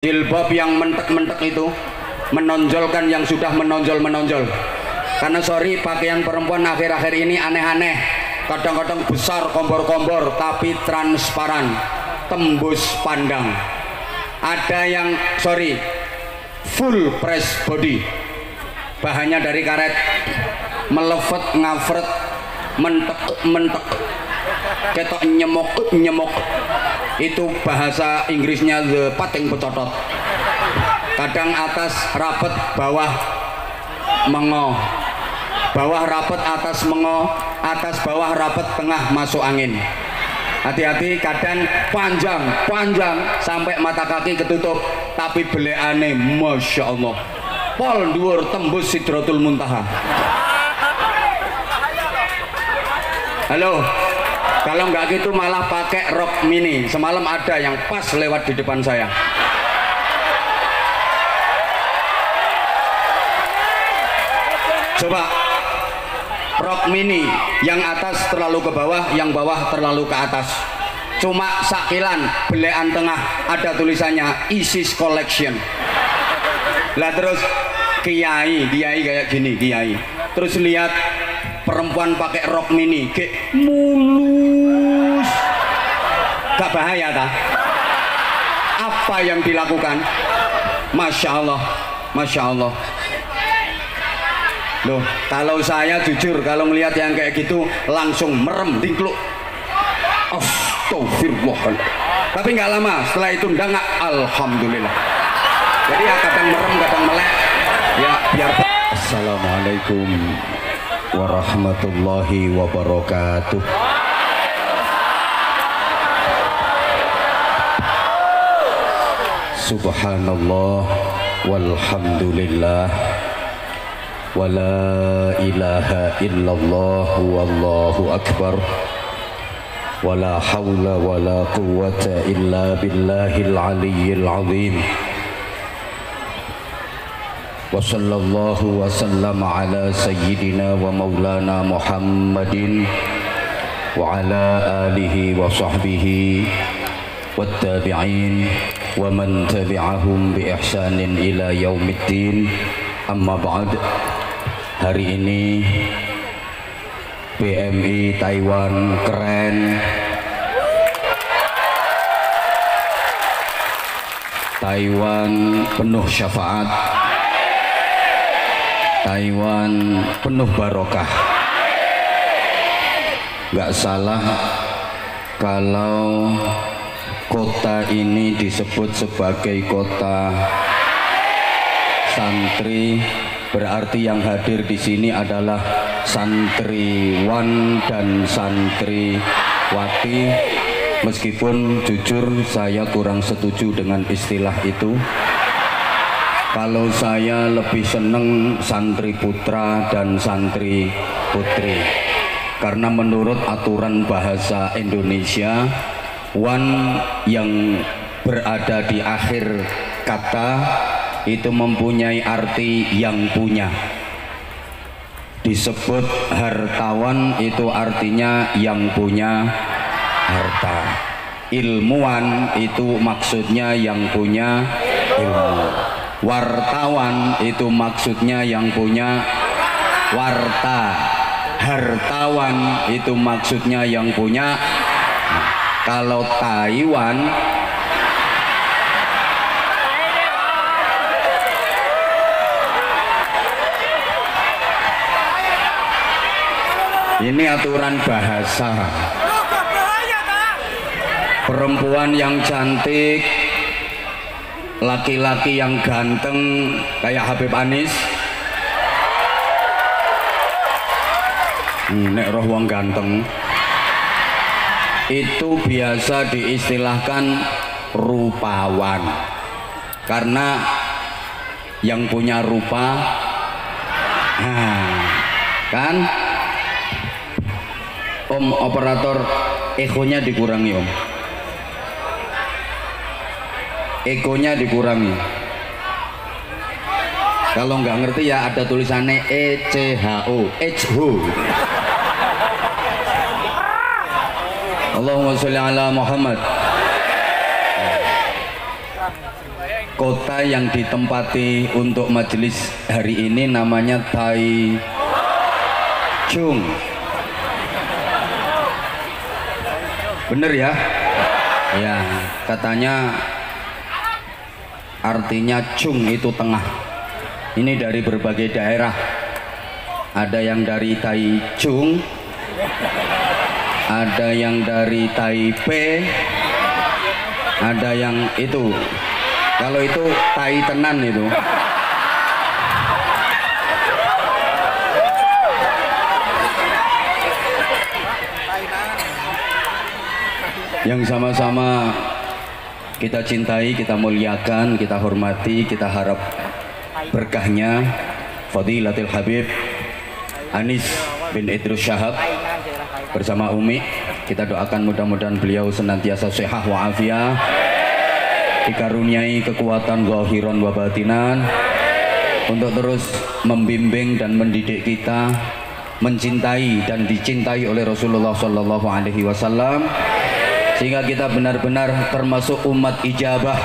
Jilbab yang mentek-mentek itu menonjolkan yang sudah menonjol. Karena sorry, pakaian perempuan akhir-akhir ini aneh-aneh, kadang-kadang besar kombor-kombor tapi transparan, tembus pandang. Ada yang sorry, full press body, bahannya dari karet, melevet, ngafret, mentek, ketok nyemok, itu bahasa Inggrisnya the pating becotot. Kadang atas rapet, bawah mengo, bawah rapet, atas mengo, atas bawah rapet, tengah masuk angin. Hati-hati, kadang panjang sampai mata kaki ketutup, tapi beleane masya Allah, pol dhuwur tembus Sidratul Muntaha. Halo, kalau nggak gitu malah pakai rok mini. Semalam ada yang pas lewat di depan saya. Coba rok mini, yang atas terlalu ke bawah, yang bawah terlalu ke atas. Cuma sakilan belean tengah ada tulisannya ISIS Collection. Lah terus kiai kayak gini, kiai. Terus lihat perempuan pakai rok mini, kayak mulus. Gak bahaya tak? Apa yang dilakukan? Masya Allah, Masya Allah. Loh, kalau saya jujur, kalau melihat yang kayak gitu langsung merem, dingkluk. Astagfirullah. Tapi nggak lama, setelah itu nggak, alhamdulillah. Jadi ya kadang merem, kadang melek. Ya biar. Assalamualaikum warahmatullahi wabarakatuh. Subhanallah walhamdulillah wala ilaha illallah wallahu akbar wala hawla wala quwwata illa billahil aliyyil azim. Wa sallallahu wa sallama ala sayyidina wa maulana Muhammadin wa ala alihi wa sahbihi wattabi'in wa man tabi'ahum bi ihsanin ila yaumiddin. Amma ba'd. Hari ini PMI Taiwan keren, Taiwan penuh syafaat, Taiwan penuh barokah. Gak salah kalau kota ini disebut sebagai kota santri, berarti yang hadir di sini adalah santriwan dan santriwati. Meskipun jujur saya kurang setuju dengan istilah itu. Kalau saya lebih seneng santri putra dan santri putri, karena menurut aturan bahasa Indonesia, wan yang berada di akhir kata itu mempunyai arti yang punya. Disebut hartawan itu artinya yang punya harta. Ilmuwan itu maksudnya yang punya ilmu. Wartawan itu maksudnya yang punya warta. Hartawan itu maksudnya yang punya. Kalau Taiwan ini aturan bahasa. Perempuan yang cantik, laki-laki yang ganteng kayak Habib Anis. Nek roh wong ganteng itu biasa diistilahkan rupawan, karena yang punya rupa, kan? Om operator, ekonya dikurangi om, ekonya dikurangi. Kalau nggak ngerti ya ada tulisannya ECHO, HO. Allahumma sholli ala Muhammad. Kota yang ditempati untuk majelis hari ini namanya Taichung. Bener ya? Ya, katanya artinya Chung itu tengah. Ini dari berbagai daerah. Ada yang dari Taichung, ada yang dari Taipei, ada yang itu. Kalau itu Tai tenan itu. Yang sama-sama kita cintai, kita muliakan, kita hormati, kita harap berkahnya Fadilatul Habib Anis bin Idrus Syahab bersama Umi. Kita doakan mudah-mudahan beliau senantiasa sehat wa'afiyah, dikaruniai kekuatan zahiran wa batinan untuk terus membimbing dan mendidik kita mencintai dan dicintai oleh Rasulullah Sallallahu Alaihi Wasallam, sehingga kita benar-benar termasuk umat ijabah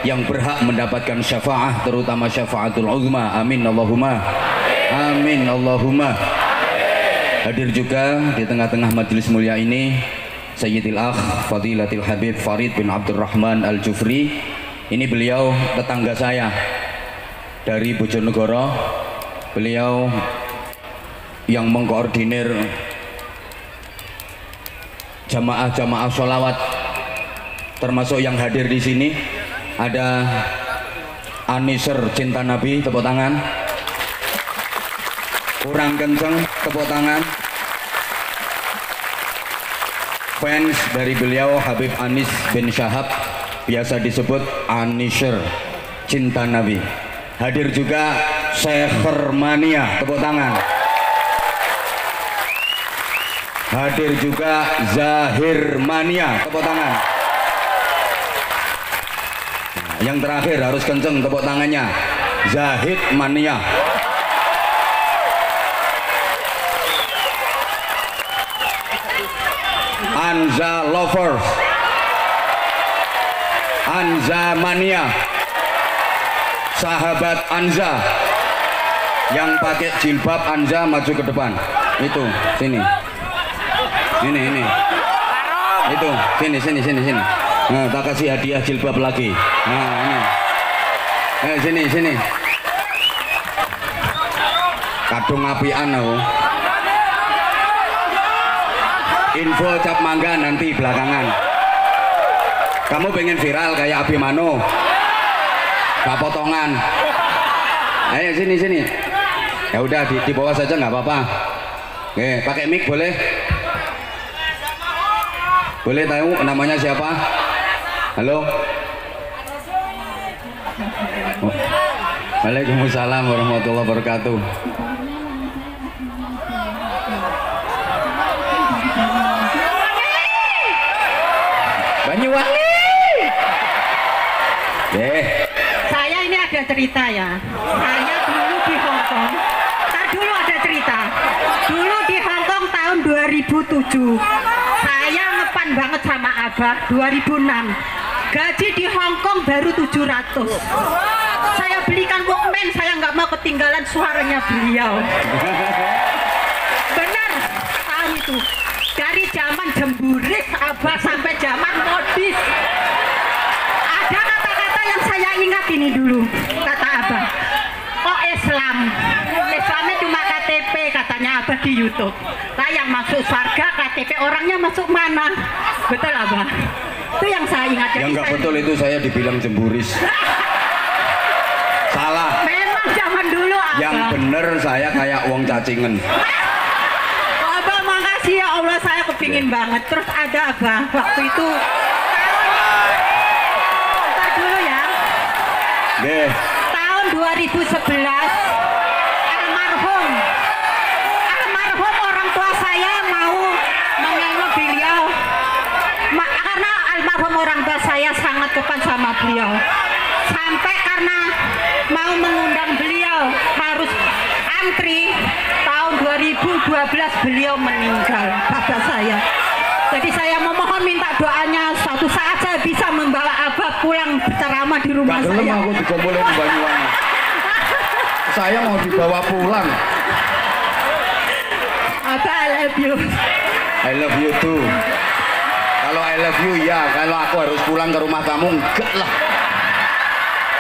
yang berhak mendapatkan syafaat, terutama syafaatul uzma. Amin Allahumma amin Allahumma. Hadir juga di tengah-tengah majelis mulia ini Sayyidil Akh Fadilatul Habib Farid bin Abdurrahman Al-Jufri. Ini beliau tetangga saya dari Bojonegoro. Beliau yang mengkoordinir jamaah-jamaah sholawat, termasuk yang hadir di sini ada Aniser Cinta Nabi, tepuk tangan. Kurang kenceng, tepuk tangan. Fans dari beliau Habib Anis bin Syahab, biasa disebut Aniser Cinta Nabi. Hadir juga Syekhermania, tepuk tangan. Hadir juga Zahir Mania, tepuk tangan. Nah, yang terakhir harus kenceng tepuk tangannya, Zahid Mania. Anza Lovers, Anza Mania, sahabat Anza yang pakai jilbab. Anza maju ke depan, itu sini. Ini itu sini. Nah, tak kasih hadiah jilbab lagi. Nah, ini sini kadung apian aku. Info cap mangga nanti belakangan. Kamu pengen viral kayak Abimano, Pak Potongan? Ayo sini. Ya udah di bawah saja nggak apa-apa. Oke, pakai mic boleh? Boleh tahu namanya siapa? Halo? Waalaikumsalam warahmatullahi wabarakatuh. Banyuwangi. Saya ini ada cerita ya. Saya dulu di Hongkong. Dulu ada cerita. Dulu di Hongkong tahun 2007. Saya ngepan banget sama Abah 2006. Gaji di Hongkong baru 700. Saya belikan Walkman, saya nggak mau ketinggalan suaranya beliau. Benar, tahun itu. Dari zaman jemburis Abah sampai zaman modis. Ada kata-kata yang saya ingat ini dulu, kata Abah. Oh Islamnya cuma KTP, katanya Abah di YouTube. Nah yang masuk surga KTP, orangnya masuk mana? Betul Abah? Itu yang saya ingat. Yang nggak betul itu saya dibilang jemburis. Salah. Memang zaman dulu Abah. Yang bener saya kayak wong cacingen. Abah makasih ya Allah, saya kepingin banget. Terus ada Abah waktu itu. Ntar dulu ya. Tahun 2011 almarhum orang tua saya mau menengok beliau. Karena almarhum orang tua saya sangat depan sama beliau. Sampai karena mau mengundang beliau harus antri. Tahun 2012 beliau meninggal, bapak saya. Jadi saya memohon minta doanya suatu saat saya bisa membawa Abah pulang berceramah di rumah Gak gelem saya. aku dikumpulin di Banyuwangi. Saya mau dibawa pulang. Abah, I love you. I love you too. Kalau I love you ya, kalau aku harus pulang ke rumah kamu enggak lah.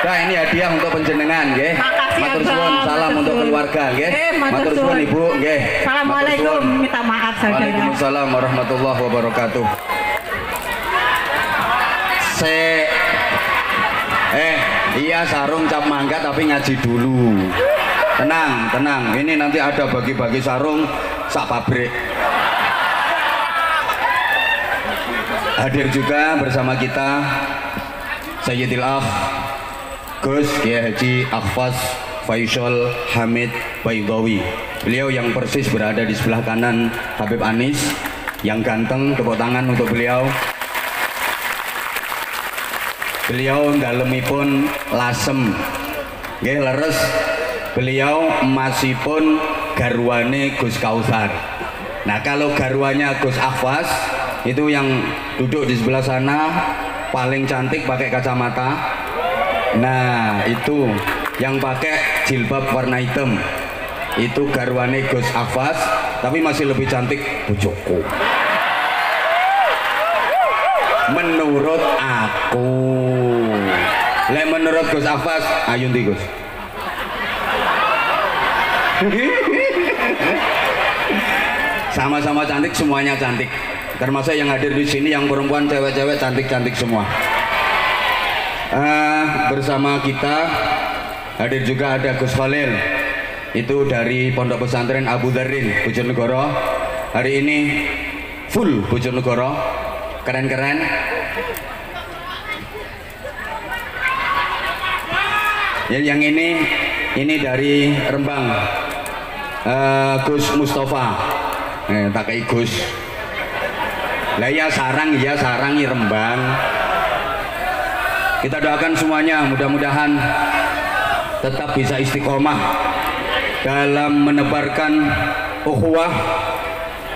Nah, ini hadiah untuk penjenengan nggih. Makasih, Matur Abang. suwun, salam Matur untuk suwun. keluarga nggih. Matur Matur suwun suwun. Ibu nggih. Assalamualaikum, minta maaf saudara. Waalaikumsalam warahmatullahi wabarakatuh. Iya sarung cap mangga tapi ngaji dulu. Tenang, tenang. Ini nanti ada bagi-bagi sarung sak pabrik. Hadir juga bersama kita Sayyidil Akh Gus Kiai Haji Akhfaz Faisal Hamid Baidawi. Beliau yang persis berada di sebelah kanan Habib Anis, yang ganteng. Tepuk tangan untuk beliau. Beliau dalemipun lasem nggih leres. Beliau emasipun garwane Gus Kausar. Nah, kalau garwanya Gus Akhfaz itu yang duduk di sebelah sana paling cantik pakai kacamata. Nah, itu yang pakai jilbab warna hitam itu garwane Gus Akhfaz, tapi masih lebih cantik bojoku menurut aku. Lek menurut Gus Akhfaz ayo ndi Gus? Sama-sama cantik, semuanya cantik. Termasuk yang hadir di sini yang perempuan, cewek-cewek cantik-cantik semua. Bersama kita hadir juga ada Gus Khalil, itu dari Pondok Pesantren Abu Dharin Bojonegoro. Hari ini full Bojonegoro, keren-keren. Yang ini dari Rembang, Gus Mustafa. Tak kayak Gus. Lah ya sarang Rembang. Kita doakan semuanya mudah-mudahan tetap bisa istiqomah dalam menebarkan ukhuwah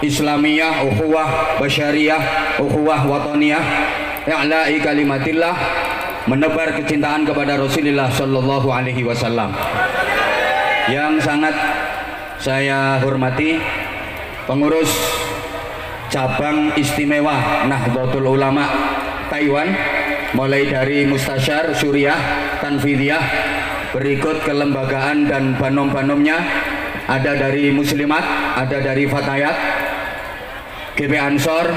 Islamiyah, ukhuwah Basyariyah, ukhuwah Wataniyah, i'la'i kalimatillah, menebar kecintaan kepada Rasulullah Sallallahu Alaihi Wasallam. Yang sangat saya hormati pengurus cabang istimewa Nahdlatul Ulama Taiwan, mulai dari Mustasyar, Suriah, Tanfidiyah, berikut kelembagaan dan banom-banomnya, ada dari Muslimat, ada dari Fatayat, GB Ansor,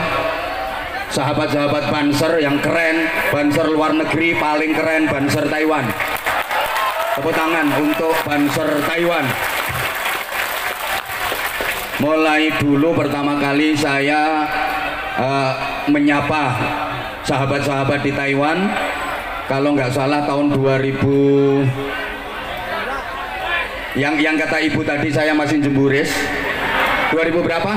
sahabat-sahabat Banser yang keren, Banser luar negeri paling keren, Banser Taiwan. Tepuk tangan untuk Banser Taiwan. Mulai dulu pertama kali saya menyapa sahabat-sahabat di Taiwan, kalau nggak salah tahun 2000, yang kata ibu tadi saya masih jemburis, 2000 berapa?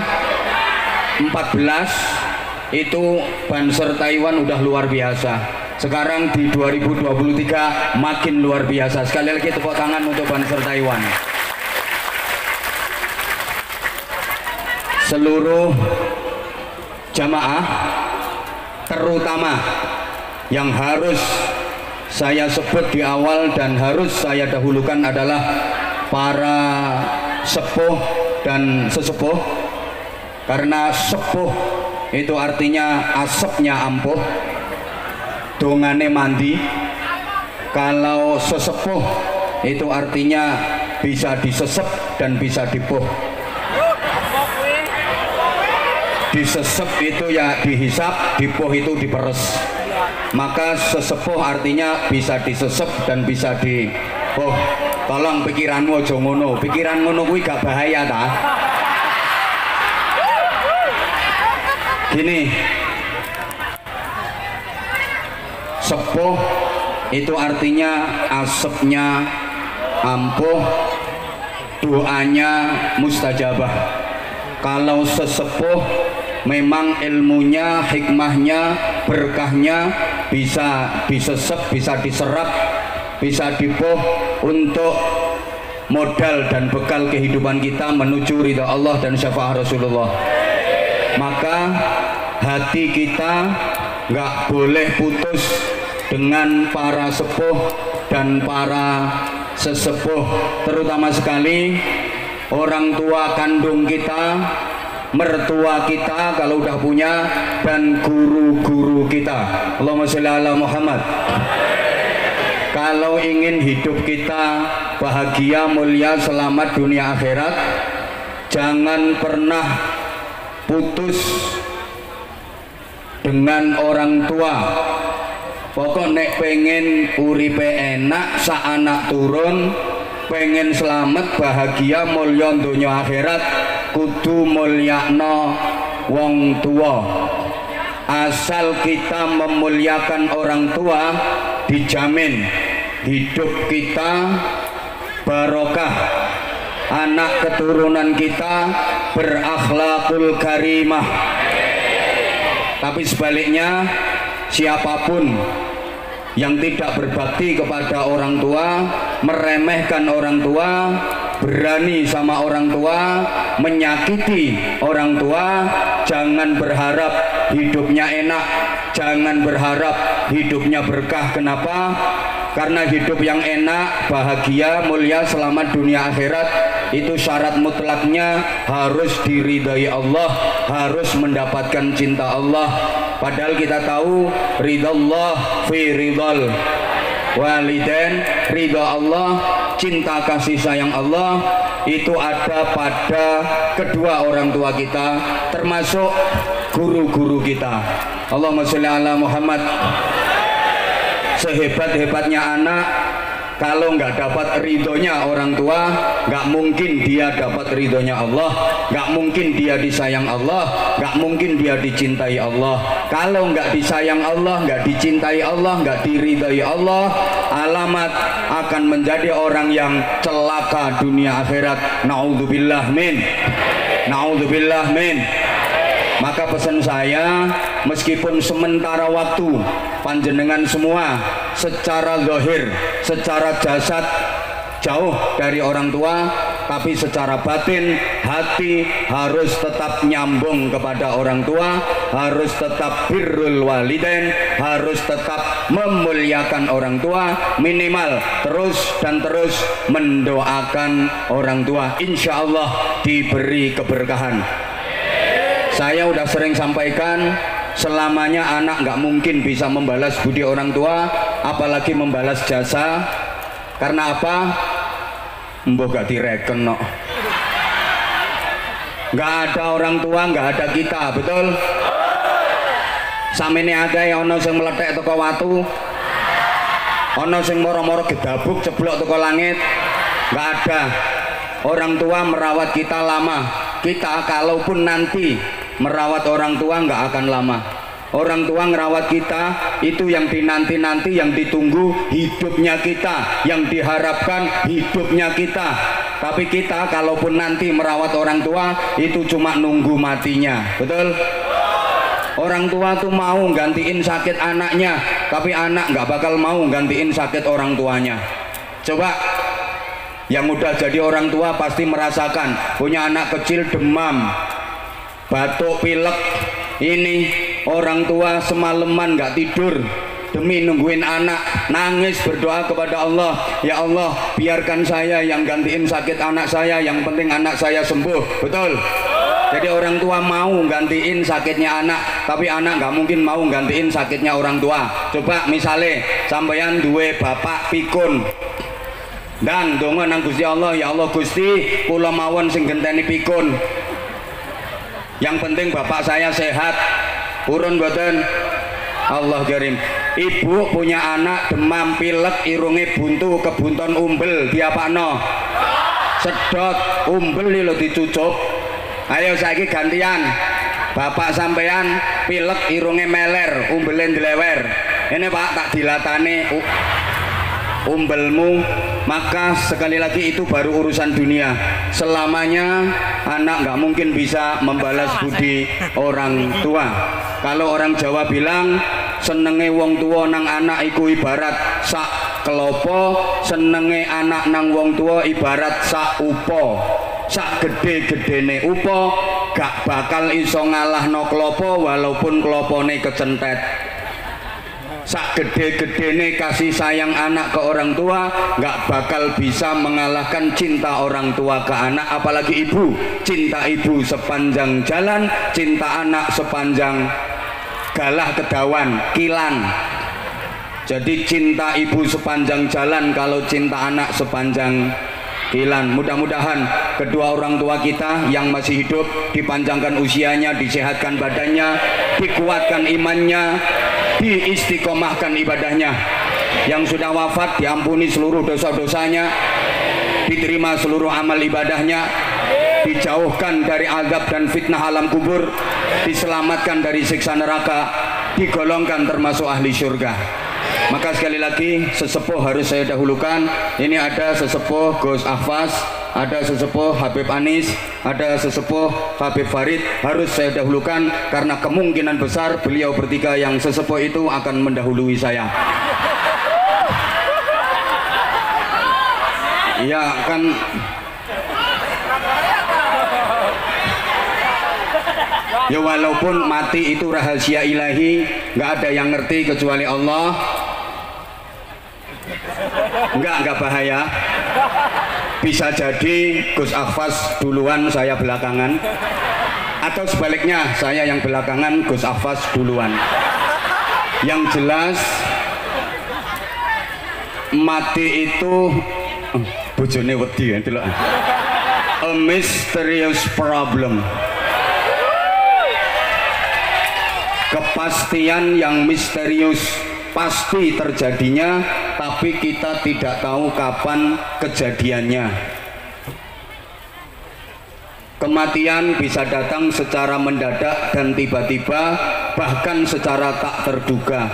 14 itu Banser Taiwan udah luar biasa. Sekarang di 2023 makin luar biasa. Sekali lagi tepuk tangan untuk Banser Taiwan. Seluruh jamaah, terutama yang harus saya sebut di awal dan harus saya dahulukan adalah para sepuh dan sesepuh, karena sepuh itu artinya asapnya ampuh, dongane mandi. Kalau sesepuh itu artinya bisa disesep dan bisa dipuh. Disesep itu ya dihisap, dipuh itu diperes. Maka sesepuh artinya bisa disesep dan bisa dipuh. Tolong pikiranmu aja ngono, pikiran ngono kuwi gak bahaya ta? Gini, sepuh itu artinya asapnya ampuh, doanya mustajabah. Kalau sesepuh memang ilmunya, hikmahnya, berkahnya bisa disesep, bisa diserap, bisa dipuh untuk modal dan bekal kehidupan kita menuju ridha Allah dan syafaat Rasulullah. Maka hati kita nggak boleh putus dengan para sepuh dan para sesepuh, terutama sekali orang tua kandung kita, mertua kita kalau udah punya, dan guru-guru kita. Allahumma sholli ala Muhammad. Kalau ingin hidup kita bahagia, mulia, selamat dunia akhirat, jangan pernah putus dengan orang tua. Pokok nek pengen uripe enak, sa anak turun, pengen selamat, bahagia, mulia dunia akhirat, kudu mulyakno wong tua. Asal kita memuliakan orang tua, dijamin hidup kita barokah, anak keturunan kita berakhlakul karimah. Tapi sebaliknya, siapapun yang tidak berbakti kepada orang tua, meremehkan orang tua, berani sama orang tua, menyakiti orang tua, jangan berharap hidupnya enak, jangan berharap hidupnya berkah. Kenapa? Karena hidup yang enak, bahagia, mulia, selamat dunia akhirat, itu syarat mutlaknya harus diridai Allah, harus mendapatkan cinta Allah. Padahal kita tahu ridallah fi ridal walidain, ridha Allah, cinta kasih sayang Allah itu ada pada kedua orang tua kita, termasuk guru-guru kita. Allahumma sholli ala Muhammad. Sehebat-hebatnya anak, kalau nggak dapat ridhonya orang tua, nggak mungkin dia dapat ridhonya Allah, nggak mungkin dia disayang Allah, nggak mungkin dia dicintai Allah. Kalau nggak disayang Allah, nggak dicintai Allah, nggak diridhai Allah, alamat akan menjadi orang yang celaka dunia akhirat. Naudzubillah min, naudzubillah min. Maka pesan saya, meskipun sementara waktu panjenengan semua secara zahir, secara jasad jauh dari orang tua, tapi secara batin hati harus tetap nyambung kepada orang tua, harus tetap birrul walidain, harus tetap memuliakan orang tua, minimal terus dan terus mendoakan orang tua, insya Allah diberi keberkahan. Saya udah sering sampaikan, selamanya anak nggak mungkin bisa membalas budi orang tua, apalagi membalas jasa. Karena apa? Mbok gak direken no. Nggak ada orang tua, nggak ada kita, betul? Samene akeh ana sing meletek teko watu, ana sing moro-moro gedabuk ceblok teko langit. Nggak ada. Orang tua merawat kita lama. Kita kalaupun nanti merawat orang tua nggak akan lama. Orang tua ngerawat kita itu yang dinanti-nanti, yang ditunggu hidupnya kita, yang diharapkan hidupnya kita. Tapi kita kalaupun nanti merawat orang tua itu cuma nunggu matinya, betul? Orang tua tuh mau gantiin sakit anaknya, tapi anak nggak bakal mau gantiin sakit orang tuanya. Coba yang udah jadi orang tua pasti merasakan, punya anak kecil demam, batuk, pilek. Ini orang tua semalaman nggak tidur demi nungguin anak, nangis berdoa kepada Allah, ya Allah biarkan saya yang gantiin sakit anak saya, yang penting anak saya sembuh, betul? Jadi orang tua mau gantiin sakitnya anak, tapi anak nggak mungkin mau gantiin sakitnya orang tua. Coba misalnya sampeyan duwe bapak pikun dan donga nang Gusti Allah, ya Allah Gusti kula mawon sing genteni pikun, yang penting bapak saya sehat, purun boten? Allah karim. Ibu punya anak demam, pilek, irunge buntu, kebunton umbel, diapakno? Sedot, umbel lho dicucup. Ayo saiki gantian. Bapak sampean pilek, irunge meler, umbelen dilewer. Ini Pak tak dilatane umbelmu. Maka sekali lagi itu baru urusan dunia. Selamanya anak nggak mungkin bisa membalas budi orang tua. Kalau orang Jawa bilang senenge wong tua nang anak iku ibarat sak kelopo, senenge anak nang wong tua ibarat sak upo. Sak gede-gedene upo, gak bakal iso ngalahno klopo walaupun klopone kecentet. Sak gede-gedene kasih sayang anak ke orang tua gak bakal bisa mengalahkan cinta orang tua ke anak, apalagi ibu. Cinta ibu sepanjang jalan, cinta anak sepanjang galah kedawan kilan. Jadi cinta ibu sepanjang jalan, kalau cinta anak sepanjang kilan. Mudah-mudahan kedua orang tua kita yang masih hidup dipanjangkan usianya, disehatkan badannya, dikuatkan imannya, diistiqomahkan ibadahnya. Yang sudah wafat diampuni seluruh dosa-dosanya, diterima seluruh amal ibadahnya, dijauhkan dari azab dan fitnah alam kubur, diselamatkan dari siksa neraka, digolongkan termasuk ahli surga. Maka sekali lagi sesepuh harus saya dahulukan. Ini ada sesepuh Gus Ahfaz, ada sesepuh Habib Anis, ada sesepuh Habib Farid, harus saya dahulukan karena kemungkinan besar beliau bertiga yang sesepuh itu akan mendahului saya. Ya kan, ya walaupun mati itu rahasia ilahi, nggak ada yang ngerti kecuali Allah. Enggak bahaya. Bisa jadi Gus Ahfaz duluan, saya belakangan, atau sebaliknya saya yang belakangan, Gus Ahfaz duluan. Yang jelas mati itu bojone wedi ya, delok. A mysterious problem. Kepastian yang misterius, pasti terjadinya, tapi kita tidak tahu kapan kejadiannya. Kematian bisa datang secara mendadak dan tiba-tiba, bahkan secara tak terduga,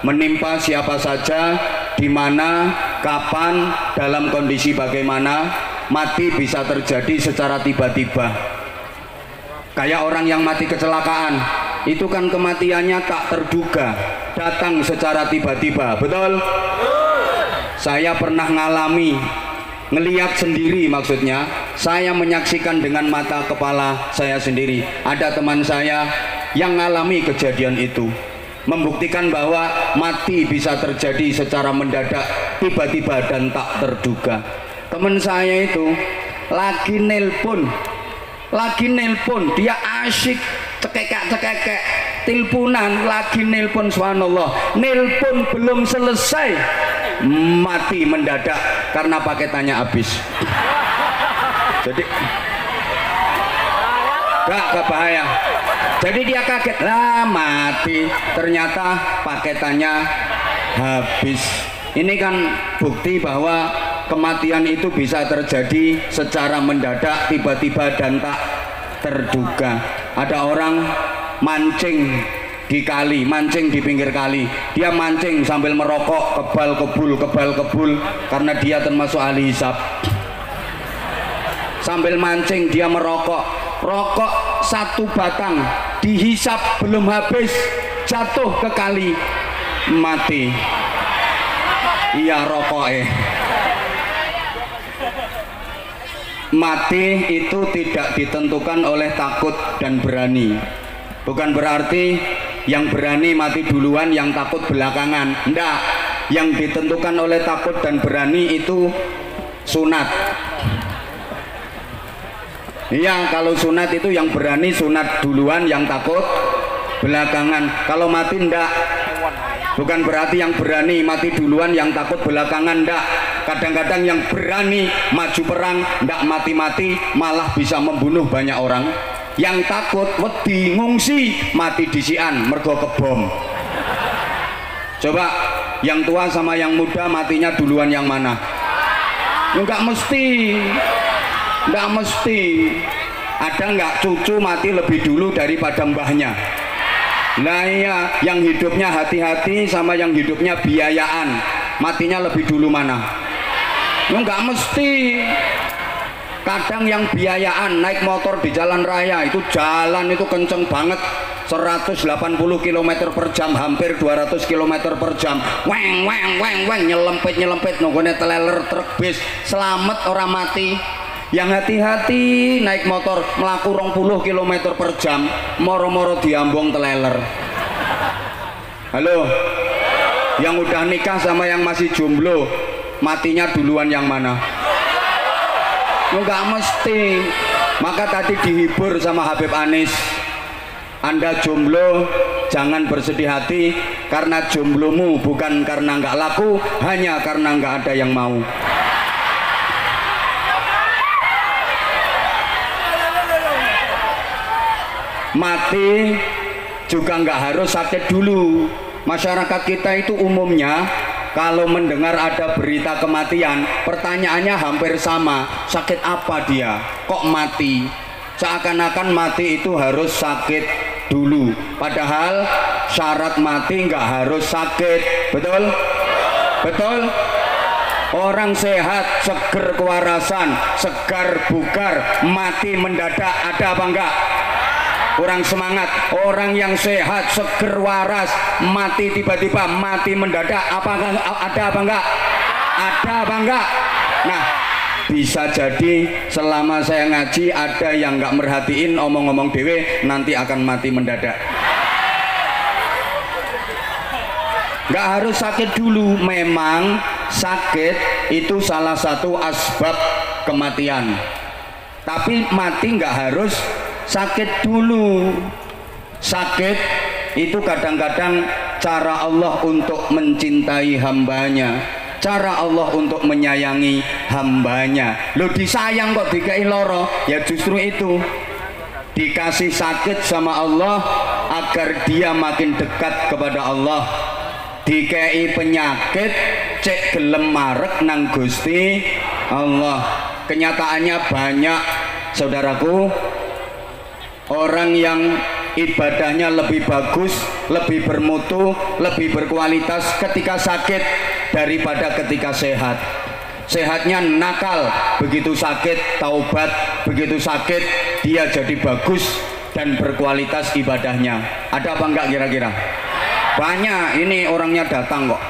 menimpa siapa saja, di mana, kapan, dalam kondisi bagaimana. Mati bisa terjadi secara tiba-tiba. Kayak orang yang mati kecelakaan, itu kan kematiannya tak terduga, datang secara tiba-tiba, betul? Saya pernah ngalami, ngelihat sendiri, maksudnya saya menyaksikan dengan mata kepala saya sendiri. Ada teman saya yang ngalami kejadian itu, membuktikan bahwa mati bisa terjadi secara mendadak, tiba-tiba dan tak terduga. Teman saya itu lagi nelpon, dia asyik cekek-cekek tilpunan, lagi nelpon, subhanallah, nelpon belum selesai mati mendadak karena paketannya habis. Jadi gak bahaya. Jadi dia kaget, lah mati, ternyata paketannya habis. Ini kan bukti bahwa kematian itu bisa terjadi secara mendadak, tiba-tiba dan tak terduga. Ada orang mancing di kali, mancing di pinggir kali, dia mancing sambil merokok, kebal kebul, karena dia termasuk ahli hisab. Sambil mancing dia merokok, rokok satu batang dihisap belum habis, jatuh ke kali, mati. Iya rokoknya. Mati itu tidak ditentukan oleh takut dan berani. Bukan berarti yang berani mati duluan, yang takut belakangan. Enggak. Yang ditentukan oleh takut dan berani itu sunat. Iya, kalau sunat itu yang berani sunat duluan, yang takut belakangan. Kalau mati enggak. Bukan berarti yang berani mati duluan, yang takut belakangan, enggak. Kadang-kadang yang berani maju perang enggak mati-mati, malah bisa membunuh banyak orang. Yang takut wedi ngungsi, mati disian mergo kebom. Coba yang tua sama yang muda matinya duluan yang mana? Enggak mesti. Enggak mesti. Ada enggak cucu mati lebih dulu daripada mbahnya? Nah iya, yang hidupnya hati-hati sama yang hidupnya biayaan, matinya lebih dulu mana? Enggak mesti. Kadang yang biayaan naik motor di jalan raya, itu jalan itu kenceng banget, 180 km per jam, hampir 200 km per jam, weng nyelempet nunggone teleler truk bis, selamat orang mati. Yang hati-hati naik motor melaku 20 km per jam, moro-moro diambung teleler. Halo, yang udah nikah sama yang masih jomblo, matinya duluan yang mana? Enggak mesti. Maka tadi dihibur sama Habib Anis, Anda jomblo jangan bersedih hati, karena jomblomu bukan karena nggak laku, hanya karena nggak ada yang mau. Mati juga nggak harus sakit dulu. Masyarakat kita itu umumnya kalau mendengar ada berita kematian, pertanyaannya hampir sama, sakit apa dia, kok mati? Seakan-akan mati itu harus sakit dulu, padahal syarat mati nggak harus sakit. Betul? Betul? Orang sehat, seger kewarasan, segar bugar, mati mendadak, ada apa enggak? Kurang semangat. Orang yang sehat, seger waras, mati tiba-tiba, mati mendadak, apakah ada apa enggak? Ada apa enggak? Nah, bisa jadi selama saya ngaji ada yang enggak merhatiin omong-omong dewe, nanti akan mati mendadak. Enggak harus sakit dulu. Memang sakit itu salah satu asbab kematian, tapi mati enggak harus sakit dulu. Sakit itu kadang-kadang cara Allah untuk mencintai hambanya, cara Allah untuk menyayangi hambanya. Lo disayang kok dikei loro, ya justru itu dikasih sakit sama Allah agar dia makin dekat kepada Allah. Dikei penyakit cek gelem marek nang Gusti Allah. Kenyataannya banyak, saudaraku, orang yang ibadahnya lebih bagus, lebih bermutu, lebih berkualitas ketika sakit daripada ketika sehat. Sehatnya nakal, begitu sakit taubat, begitu sakit dia jadi bagus dan berkualitas ibadahnya. Ada apa enggak kira-kira? Banyak. Ini orangnya datang kok,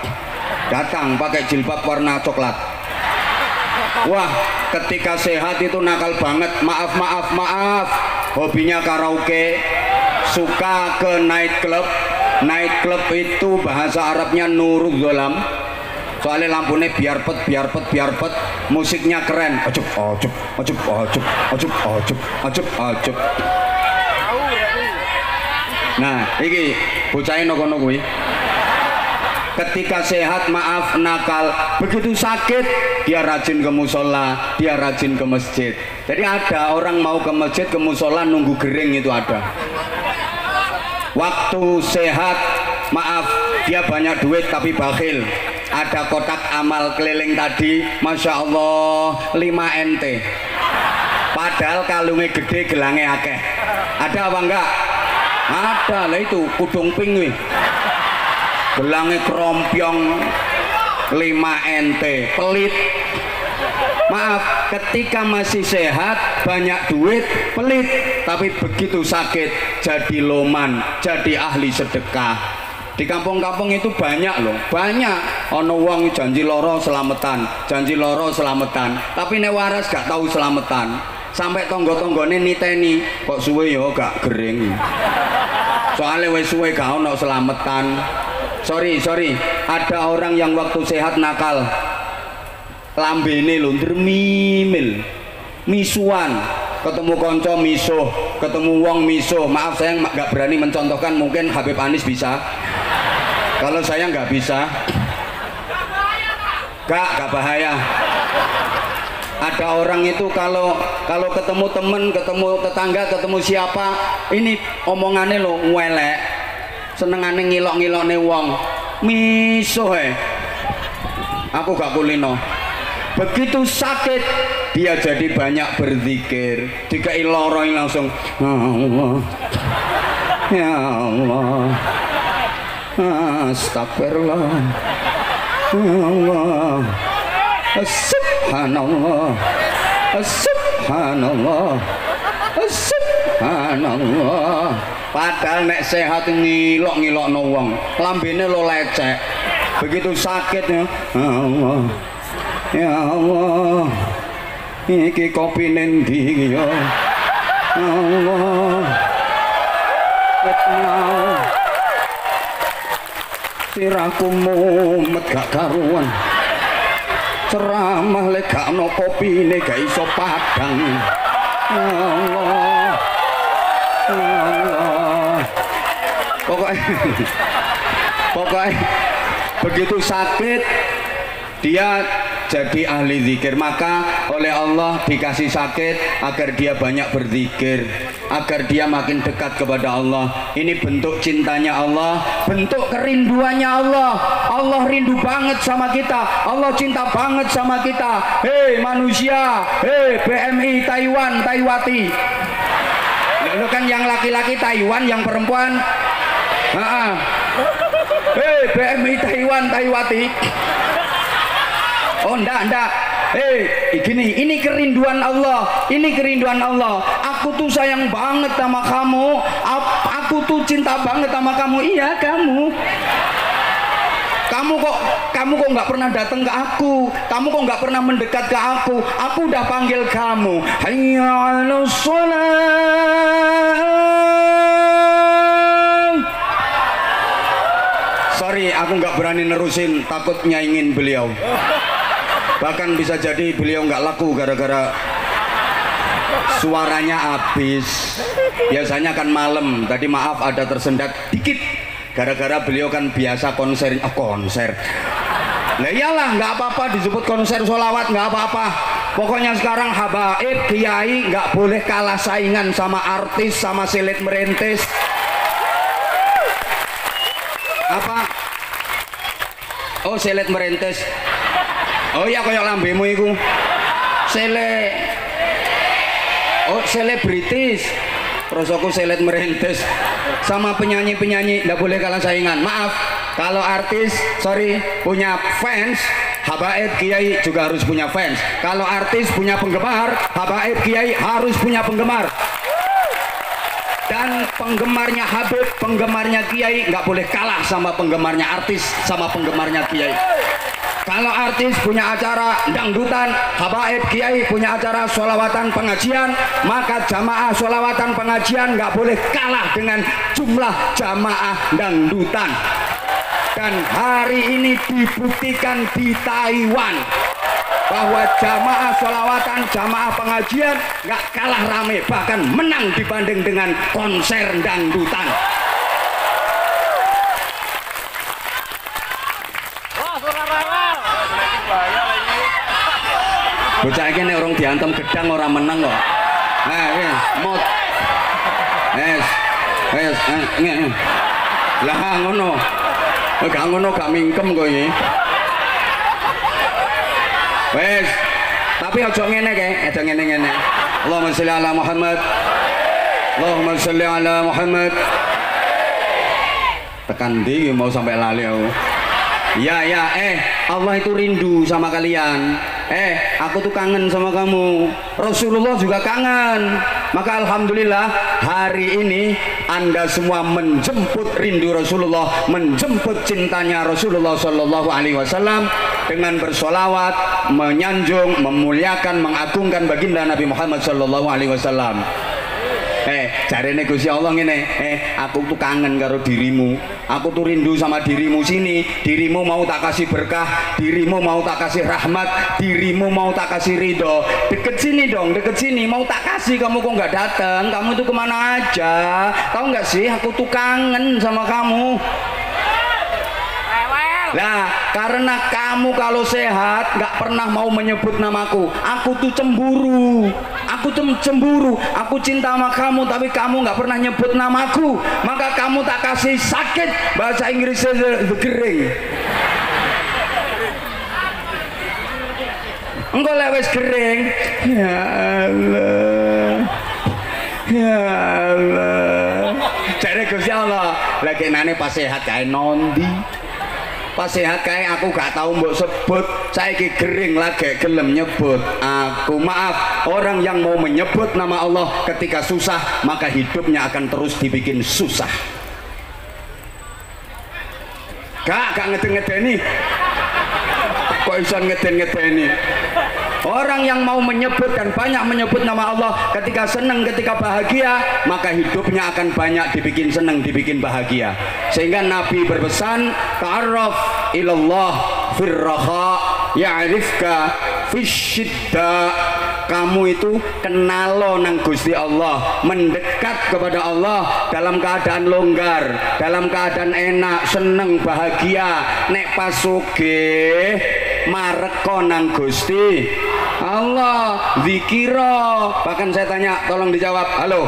datang pakai jilbab warna coklat. Wah, ketika sehat itu nakal banget. Maaf, hobinya karaoke, suka ke night club. Night club itu bahasa Arabnya nurul zolam, soalnya lampunya biar pet, musiknya keren, acup. Nah, iki bocahin nokono kuwi. Ketika sehat maaf nakal, begitu sakit dia rajin ke musola, dia rajin ke masjid. Jadi ada orang mau ke masjid, ke musola nunggu gering, itu ada. Waktu sehat maaf dia banyak duit tapi bakhil. Ada kotak amal keliling tadi, Masya Allah 5 NT, padahal kalungnya gede, gelangnya akeh. Ada apa enggak? Ada lah, itu kudung pink wih, gelangnya kerompyong 5 NT, pelit. Maaf, ketika masih sehat banyak duit pelit, tapi begitu sakit jadi loman, jadi ahli sedekah. Di kampung-kampung itu banyak loh, banyak. Ono wong janji loro selamatan, janji loro selamatan, tapi nek waras gak tahu selamatan. Sampai tonggo-tonggone niteni, kok suwe yo gak gering, soalnya wis suwe gak ono selamatan. Sorry, ada orang yang waktu sehat nakal, lambene lho ndremimil, misuan, ketemu konco misuh, ketemu wong misuh. Maaf saya nggak berani mencontohkan, mungkin Habib Anis bisa, kalau saya nggak bisa. Gak bahaya. Ada orang itu kalau ketemu temen, ketemu tetangga, ketemu siapa, ini omongannya lo welek, senengane ngilok-ngilokne wong, misuh aku gak kulino. Begitu sakit dia jadi banyak berzikir, dikai loro langsung Allah, ya Allah, astagfirullah, Allah, subhanallah, subhanallah, subhanallah. Padahal nek sehat ngilok-ngilokno wong, lambene lo lecek. Begitu sakit ya Allah, ya Allah, iki kopi nendi ya Allah ketnau siraku mumet gak karuan ceramah lek gak ono kopine gak iso padang Allah Allah pokoknya begitu sakit dia jadi ahli zikir, maka oleh Allah dikasih sakit agar dia banyak berzikir, agar dia makin dekat kepada Allah. Ini bentuk cintanya Allah, bentuk kerinduannya Allah. Allah rindu banget sama kita, Allah cinta banget sama kita. Hei manusia, hei BMI Taiwan, Taiwati. Lalu kan yang laki-laki Taiwan, yang perempuan hei BMI Taiwan, Taiwati. Oh enggak, gini, ini kerinduan Allah, ini kerinduan Allah. Aku tuh sayang banget sama kamu, aku tuh cinta banget sama kamu. Iya kamu kok nggak pernah datang ke aku, kamu kok nggak pernah mendekat ke aku udah panggil kamu. Hayya 'alas shalah. Sorry, aku nggak berani nerusin, takut nyaingin beliau. Bahkan bisa jadi beliau nggak laku gara-gara suaranya habis. Biasanya kan malam, tadi maaf ada tersendat dikit gara-gara beliau kan biasa konser. Lah iyalah, nggak apa-apa disebut konser sholawat, nggak apa-apa. Pokoknya sekarang habaib kiai nggak boleh kalah saingan sama artis, sama selet merintis. Apa? Oh selet merintis. Oh iya koyok lambemu iku. Oh selebritis. Terus aku selet merintis. Sama penyanyi-penyanyi nggak boleh kalah saingan. Maaf, kalau artis sorry punya fans, habaib kiai juga harus punya fans. Kalau artis punya penggemar, habaib kiai harus punya penggemar. Dan penggemarnya Habib, penggemarnya kiai nggak boleh kalah sama penggemarnya artis, sama penggemarnya kiai. Kalau artis punya acara dangdutan, habaib kiai punya acara sholawatan pengajian, maka jamaah sholawatan pengajian nggak boleh kalah dengan jumlah jamaah dangdutan. Dan hari ini dibuktikan di Taiwan bahwa jamaah sholawatan, jamaah pengajian nggak kalah rame, bahkan menang dibanding dengan konser dangdutan. Bocah iki nek orang diantem gedang orang menang kok. Mot. Lah ngono. Gak ngono gak mingkem kok iki. Wes, tapi aja ngene kae, aja ngene-ngene. Allahumma sholli ala Muhammad. Allahumma sholli ala Muhammad. Tekan ndi mau sampai lali aku. Ya, Allah itu rindu sama kalian. Aku tuh kangen sama kamu. Rasulullah juga kangen. Maka alhamdulillah hari ini Anda semua menjemput rindu Rasulullah, menjemput cintanya Rasulullah Shallallahu Alaihi Wasallam dengan bersolawat, menyanjung, memuliakan, mengagungkan baginda Nabi Muhammad Shallallahu Alaihi Wasallam. Jarene Gusti Allah ngene, aku tuh kangen karo dirimu, aku tuh rindu sama dirimu. Sini, dirimu mau tak kasih berkah, dirimu mau tak kasih rahmat, dirimu mau tak kasih ridho. Deket sini dong, deket sini, mau tak kasih. Kamu kok nggak datang? Kamu tuh kemana aja? Tahu nggak sih, aku tuh kangen sama kamu. Nah, karena kamu kalau sehat nggak pernah mau menyebut namaku, aku tuh cemburu. Aku tuh cemburu, aku cinta sama kamu, tapi kamu nggak pernah nyebut namaku, maka kamu tak kasih sakit. Bahasa Inggrisnya the gering. Engkau lewes gering. Ya Allah, ya Allah. Jadi Gusti Allah, lagi nane pas sehat kayak nondi. Pas sehat kayak aku gak tahu mbok sebut, saiki gering lagi gelem nyebut aku. Maaf, orang yang mau menyebut nama Allah ketika susah, maka hidupnya akan terus dibikin susah. Gak ngeden-ngedeni. Kok iso ngeden-ngedeni? Orang yang mau menyebut dan banyak menyebut nama Allah ketika senang, ketika bahagia, maka hidupnya akan banyak dibikin senang, dibikin bahagia. Sehingga Nabi berpesan, ta'arraf ilallah firraha ya'rifka fisyidda. Kamu itu kenalo nang Gusti Allah, mendekat kepada Allah dalam keadaan longgar, dalam keadaan enak, seneng, bahagia. Nek pasuge mareko nang Gusti Allah, zikira. Bahkan saya tanya, tolong dijawab. Halo,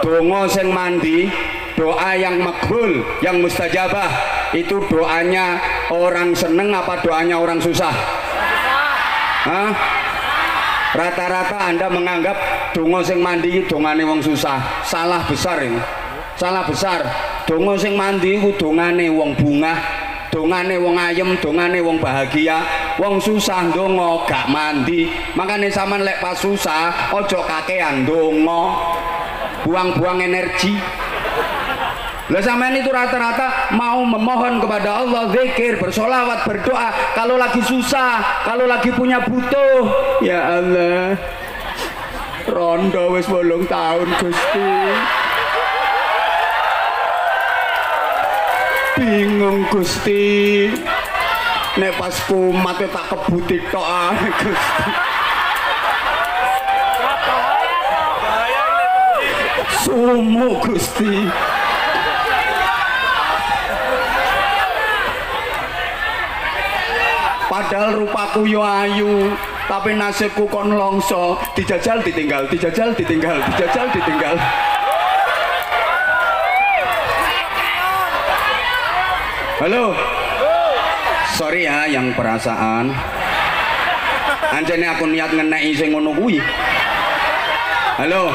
dongo sing mandi, doa yang makbul, yang mustajabah, itu doanya orang seneng apa doanya orang susah? Hah? Rata-rata Anda menganggap dongo sing mandi dongane wong susah. Salah besar ini. Salah besar. Dongo sing mandi iku dongane wong bungah, dongane wong ayem, dongane wong bahagia. Wong susah dongo gak mandi. Makanya sampean lek pas susah ojo kakean dongo. Buang-buang energi. Lah sampean itu rata-rata mau memohon kepada Allah, zikir, bersolawat, berdoa kalau lagi susah, kalau lagi punya butuh. Ya Allah, rondo wis 8 tahun Gusti, bingung Gusti, nek pas kumat tak kebuti tok ae Gusti. Sumu Gusti. Padahal rupaku yo ayu, tapi nasibku kon longso, dijajal ditinggal, dijajal ditinggal, dijajal ditinggal. Halo, sorry ya yang perasaan. Anjene aku niat ngeneki sing ngono kuwi. Halo.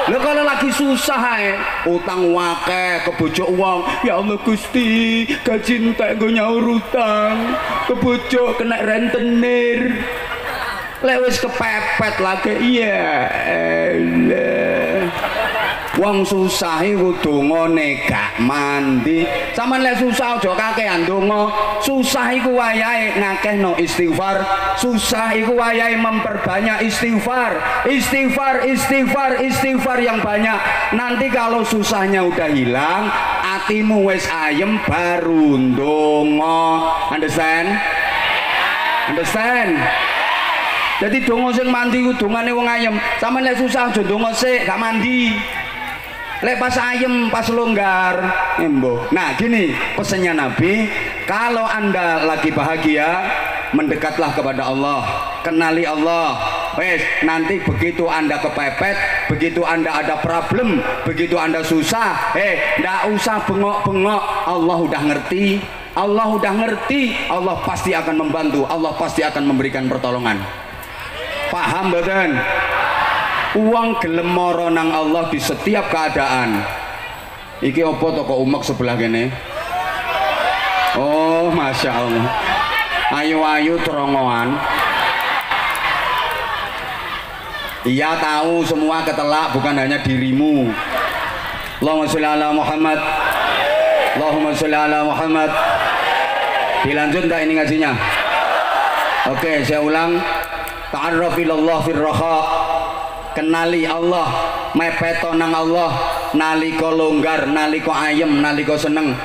Lo kalau lagi susah utang wakeh, kebojok uang, ya Allah Gusti, gaji entek gue nyaur utang, kebojok kena rentenir, lewis kepepet lagi, iya elah. Wong susah iku dongane gak mandi. Sampeyan lek susah aja kakean donga. Susah iku wayahe ngakehno istighfar. Susah iku wayahe memperbanyak istighfar. Istighfar, istighfar, istighfar yang banyak. Nanti kalau susahnya udah hilang, atimu wis ayem baru ndonga. Understand? Understand? Jadi donga sing mandi ku dongane wong ayem. Sampeyan lek susah aja donga sik, gak mandi. Lek pas ayem, pas longgar, embo. Nah gini pesannya Nabi, kalau Anda lagi bahagia, mendekatlah kepada Allah, kenali Allah. Wes, nanti begitu Anda kepepet, begitu Anda ada problem, begitu Anda susah, ndak usah bengok-bengok. Allah udah ngerti, Allah udah ngerti, Allah pasti akan membantu, Allah pasti akan memberikan pertolongan. Paham badan? Uang gelem moro nang Allah di setiap keadaan. Iki opo toko umek sebelah kene? Oh, masya Allah. Ayu-ayu terongoan. Iya tahu semua ketelak, bukan hanya dirimu. Allahumma sholli ala Muhammad. Allahumma sholli ala Muhammad. Dilanjut tak ini ngajinya? Oke, saya ulang. Ta'arraf ilallah firraha. Kenali Allah, mepeto nang Allah, naliko longgar, naliko ayem, naliko seneng.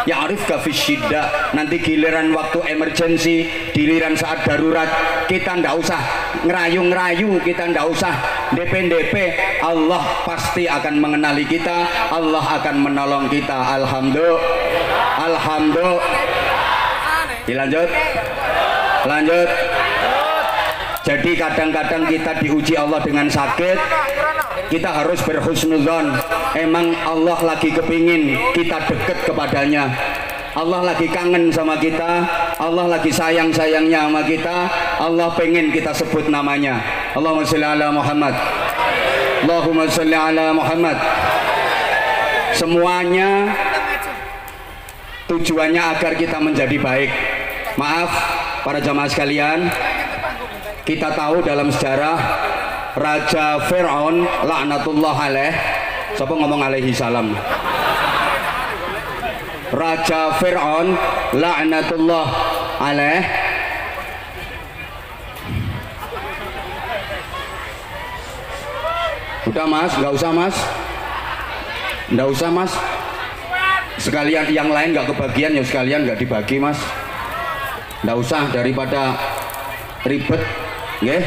Ya arif kafisyidda. Nanti giliran waktu emergency, giliran saat darurat, kita ndak usah ngerayu-ngerayu, kita ndak usah DP-DP. Allah pasti akan mengenali kita, Allah akan menolong kita. Alhamdulillah, alhamdulillah. Dilanjut, lanjut. Jadi kadang-kadang kita diuji Allah dengan sakit, kita harus berhusnudzon. Emang Allah lagi kepingin kita dekat kepadanya, Allah lagi kangen sama kita, Allah lagi sayang-sayangnya sama kita, Allah pengen kita sebut namanya. Allahumma sholli ala Muhammad. Allahumma sholli ala Muhammad. Semuanya tujuannya agar kita menjadi baik. Maaf para jamaah sekalian, kita tahu dalam sejarah Raja Fir'aun laknatullah alaih. Siapa ngomong alaihi salam? Raja Fir'aun laknatullah alaih Udah mas, nggak usah mas, nggak usah mas. Sekalian yang lain nggak kebagian ya sekalian nggak dibagi mas. Nggak usah daripada ribet, nggih.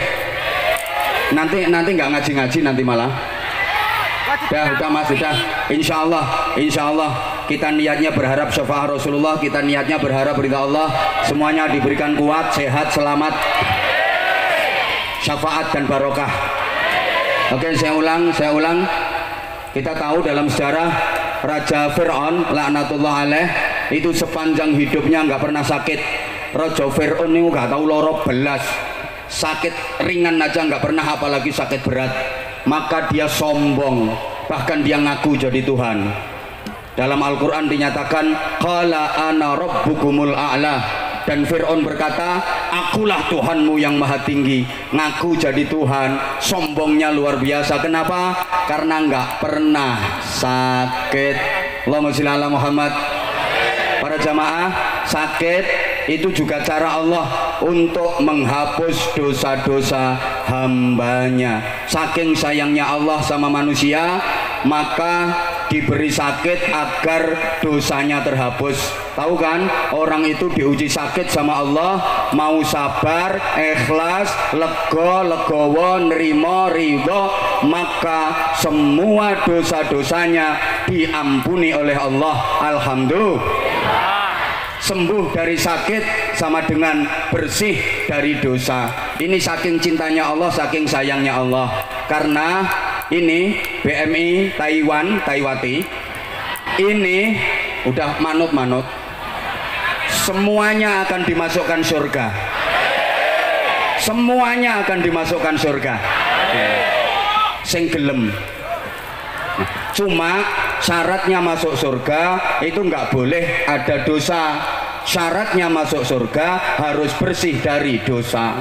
Nanti nggak ngaji-ngaji nanti malah. Udah mas, udah. Insya Allah kita niatnya berharap syafaat Rasulullah, kita niatnya berharap ridha Allah. Semuanya diberikan kuat, sehat, selamat, syafaat dan barokah. Oke, saya ulang. Kita tahu dalam sejarah Raja Fir'aun laknatullah alaih itu sepanjang hidupnya nggak pernah sakit. Raja Fir'aun ini nggak tahu loro belas, sakit ringan aja nggak pernah, apalagi sakit berat. Maka dia sombong, bahkan dia ngaku jadi Tuhan. Dalam Al-Quran dinyatakan qala ana rabbukumul a'la. Dan Fir'aun berkata, akulah Tuhanmu yang maha tinggi. Ngaku jadi Tuhan, sombongnya luar biasa. Kenapa? Karena nggak pernah sakit. Allahumma sholli ala Muhammad. Para jamaah, sakit itu juga cara Allah untuk menghapus dosa-dosa hambanya. Saking sayangnya Allah sama manusia, maka diberi sakit agar dosanya terhapus. Tahu kan, orang itu diuji sakit sama Allah, mau sabar, ikhlas, legowo, nerimo, ridho, maka semua dosa-dosanya diampuni oleh Allah. Alhamdulillah. Sembuh dari sakit sama dengan bersih dari dosa. Ini saking cintanya Allah, saking sayangnya Allah. Karena ini BMI Taiwati ini udah manut, semuanya akan dimasukkan surga, semuanya akan dimasukkan surga. Sing gelem. Cuma syaratnya masuk surga itu nggak boleh ada dosa. Syaratnya masuk surga harus bersih dari dosa.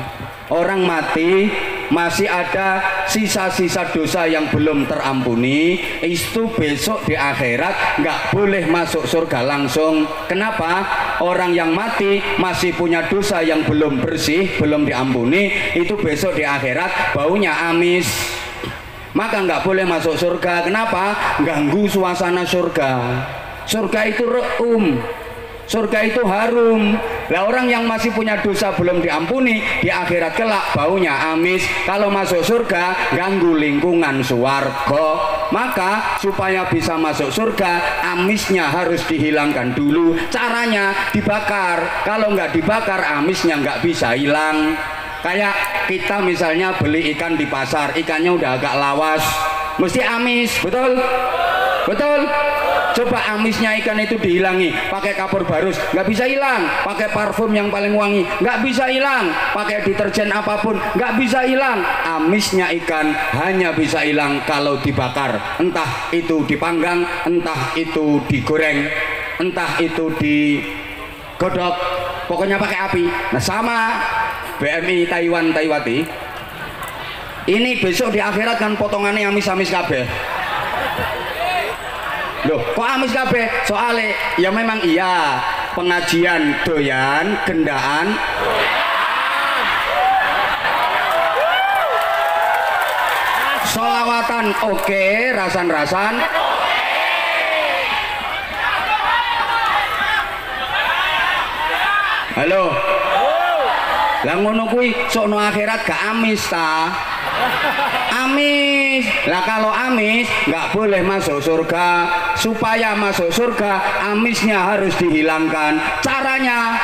Orang mati masih ada sisa-sisa dosa yang belum terampuni, itu besok di akhirat nggak boleh masuk surga langsung. Kenapa? Orang yang mati masih punya dosa yang belum bersih, belum diampuni, itu besok di akhirat baunya amis, maka nggak boleh masuk surga. Kenapa? Ganggu suasana surga. Surga itu surga itu harum. Lah orang yang masih punya dosa belum diampuni, di akhirat kelak baunya amis. Kalau masuk surga ganggu lingkungan swarga. Maka supaya bisa masuk surga, amisnya harus dihilangkan dulu. Caranya dibakar. Kalau nggak dibakar, amisnya nggak bisa hilang. Kayak kita misalnya beli ikan di pasar, ikannya udah agak lawas, mesti amis, betul? Betul? Coba amisnya ikan itu dihilangi pakai kapur barus, nggak bisa hilang. Pakai parfum yang paling wangi, nggak bisa hilang. Pakai deterjen apapun, nggak bisa hilang. Amisnya ikan hanya bisa hilang kalau dibakar. Entah itu dipanggang, entah itu digoreng, entah itu digodok, pokoknya pakai api. Nah sama BMI Taiwati ini besok di akhirat kan potongannya amis-amis kabeh. Loh, kok amis kabeh? Soalnya ya memang iya, pengajian doyan, gendaan sholawatan oke, rasan-rasan halo. Lah ngono kuwi sok no akhirat gak amis ta? Amis. Lah kalau amis nggak boleh masuk surga. Supaya masuk surga amisnya harus dihilangkan. Caranya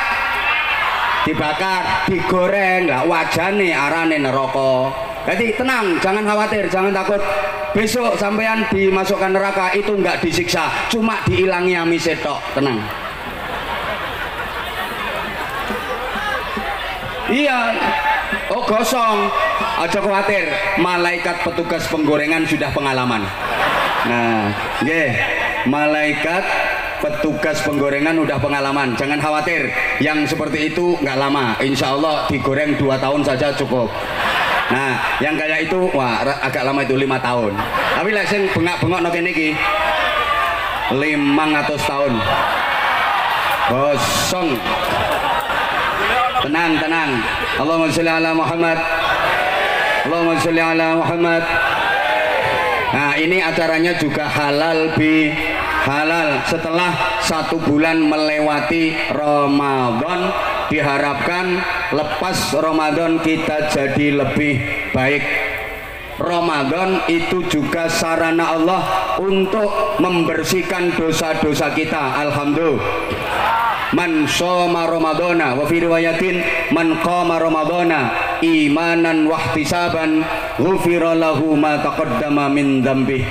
dibakar, digoreng. Lah wajane arane neraka. Jadi tenang, jangan khawatir, jangan takut. Besok sampean dimasukkan neraka itu nggak disiksa, cuma dihilangi amis tok. Tenang. Iya, oh gosong, aja khawatir, malaikat petugas penggorengan sudah pengalaman. Nah, malaikat petugas penggorengan udah pengalaman, jangan khawatir. Yang seperti itu nggak lama, insya Allah digoreng 2 tahun saja cukup. Nah, yang kayak itu, wah agak lama itu 5 tahun. Tapi lesen bengak-bengok no kene iki 500 tahun. Gosong. Tenang. Allahumma sholli ala Muhammad. Allahumma sholli ala Muhammad. Nah, ini acaranya juga halal bi halal. Setelah 1 bulan melewati Ramadan, diharapkan lepas Ramadan kita jadi lebih baik. Ramadan itu juga sarana Allah untuk membersihkan dosa-dosa kita. Alhamdulillah. Man shoma Ramadana wa fi riwayatin man qama Ramadana imanan wa ihtisaban ghufira lahu ma taqaddama min dzambih.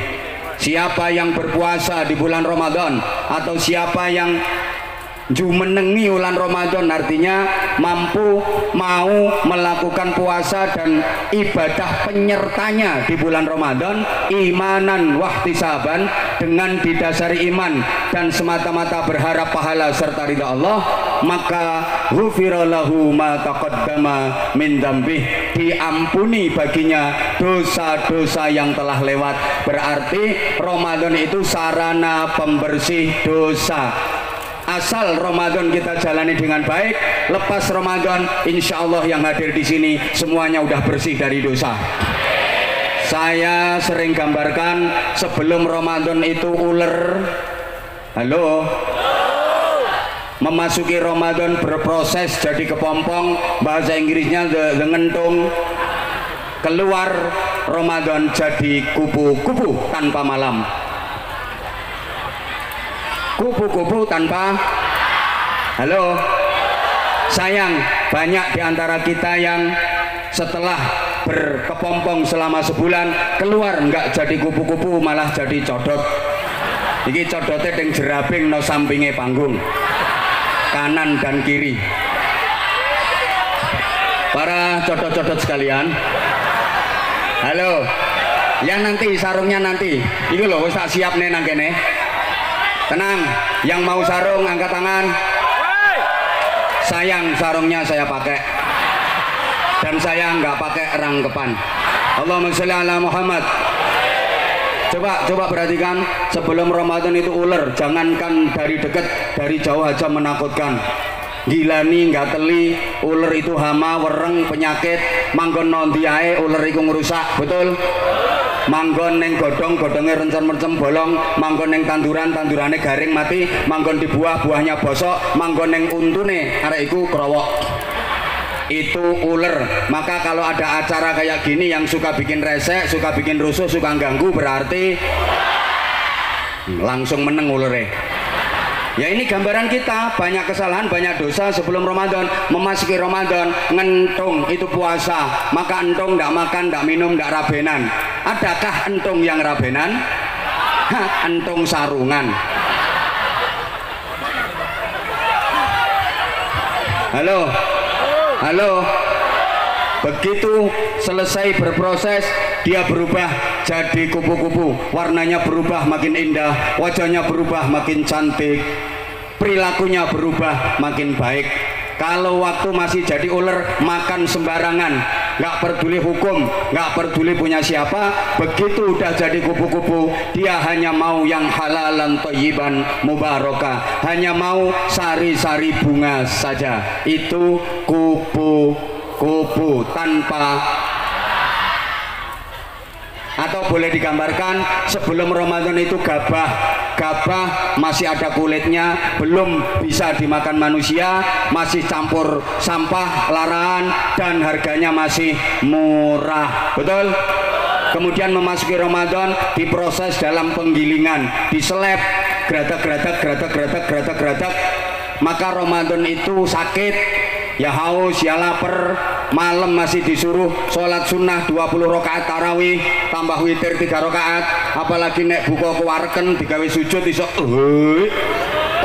Siapa yang berpuasa di bulan Ramadan atau siapa yang jumenengi bulan Ramadan, artinya mampu mau melakukan puasa dan ibadah penyertanya di bulan Ramadan, imanan wahtisaban, dengan didasari iman dan semata-mata berharap pahala serta ridha Allah, maka ghufira lahu ma taqaddama min dzambih, diampuni baginya dosa-dosa yang telah lewat. Berarti Ramadan itu sarana pembersih dosa. Asal Ramadan kita jalani dengan baik, lepas Ramadan insya Allah yang hadir di sini semuanya udah bersih dari dosa. Saya sering gambarkan sebelum Ramadan itu ular, halo, memasuki Ramadan berproses jadi kepompong, bahasa Inggrisnya the ngentung. Keluar Ramadan jadi kupu-kupu tanpa malam. Kupu-kupu tanpa, halo, sayang banyak diantara kita yang setelah berkepompong selama sebulan keluar nggak jadi kupu-kupu, malah jadi codot. Iki codotnya yang jerabing no sampingnya panggung kanan dan kiri. Para codot-codot sekalian, halo, yang nanti sarungnya nanti itu loh, tak siap nih nangkene. Tenang, yang mau sarung angkat tangan. Sayang sarungnya saya pakai, dan saya nggak pakai rangkepan. Allahumma sholli ala Muhammad. Coba perhatikan, sebelum Ramadan itu ular, jangankan dari dekat, dari jauh aja menakutkan. Gilani nggak teli, ular itu hama, wereng, penyakit, manggon nondi ae, ular itu ngerusak, betul? Manggon neng godongnya rencen-rencen bolong, manggon neng tandurannya garing mati, manggon di buahnya bosok, manggon neng untune arek iku krowok. Itu ular. Maka kalau ada acara kayak gini yang suka bikin resek, suka bikin rusuh, suka ganggu, berarti langsung meneng ulere. Ya ini gambaran kita, banyak kesalahan, banyak dosa sebelum Ramadan. Memasuki Ramadan, ngentung itu puasa, maka entung ndak makan, ndak minum, ndak rabenan. Adakah entung yang rabenan? Entung sarungan. Halo. Begitu selesai berproses, dia berubah jadi kupu-kupu, warnanya berubah makin indah, wajahnya berubah makin cantik, perilakunya berubah makin baik. Kalau waktu masih jadi ular, makan sembarangan, nggak peduli hukum, nggak peduli punya siapa. Begitu udah jadi kupu-kupu, dia hanya mau yang halalan thayyiban mubarakah, hanya mau sari-sari bunga saja. Itu kupu-kupu tanpa. Atau boleh digambarkan, sebelum Ramadan itu gabah masih ada kulitnya, belum bisa dimakan manusia, masih campur sampah larangan, dan harganya masih murah, betul? Kemudian memasuki Ramadan, diproses dalam penggilingan, diseleb, geratak, maka Ramadan itu sakit, ya haus, ya lapar, malam masih disuruh sholat sunnah 20 rakaat tarawih tambah witir 3 rakaat, apalagi nek buka kewarken digawe sujud iso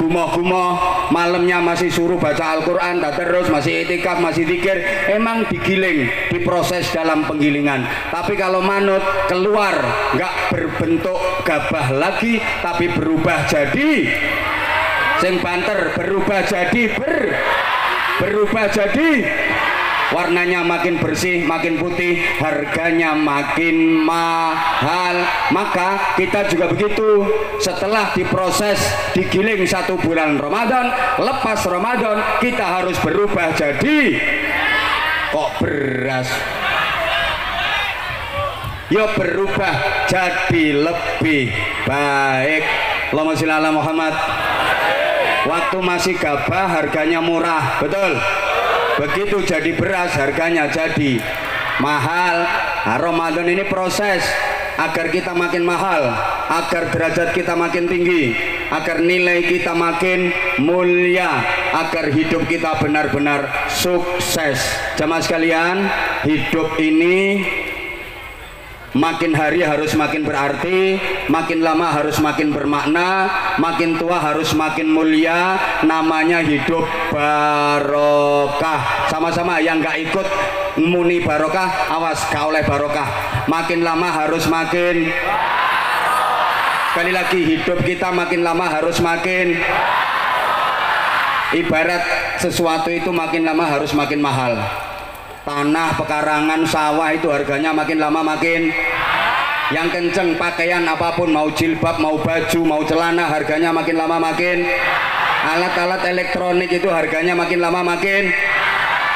gumoh-gumoh, malamnya masih suruh baca Al-Quran, terus masih itikaf, masih zikir. Emang digiling, diproses dalam penggilingan. Tapi kalau manut keluar nggak berbentuk gabah lagi, tapi berubah jadi sing banter, berubah jadi warnanya makin bersih, makin putih, harganya makin mahal. Maka kita juga begitu, setelah diproses, digiling 1 bulan Ramadan, lepas Ramadan kita harus berubah jadi kok beras. yo berubah jadi lebih baik. Allahumma sholli ala Muhammad. Waktu masih gabah harganya murah, betul. Begitu jadi beras harganya jadi mahal. Nah, Ramadan ini proses agar kita makin mahal, agar derajat kita makin tinggi, agar nilai kita makin mulia, agar hidup kita benar-benar sukses. Jamaah sekalian, hidup ini makin hari harus makin berarti, makin lama harus makin bermakna, makin tua harus makin mulia. Namanya hidup barokah. Sama-sama yang nggak ikut muni barokah, awas gak oleh barokah. Makin lama harus makin, sekali lagi, hidup kita makin lama harus makin, ibarat sesuatu itu makin lama harus makin mahal. Tanah, pekarangan, sawah itu harganya makin lama makin, yang kenceng pakaian apapun, mau jilbab, mau baju, mau celana, harganya makin lama makin, alat-alat elektronik itu harganya makin lama makin,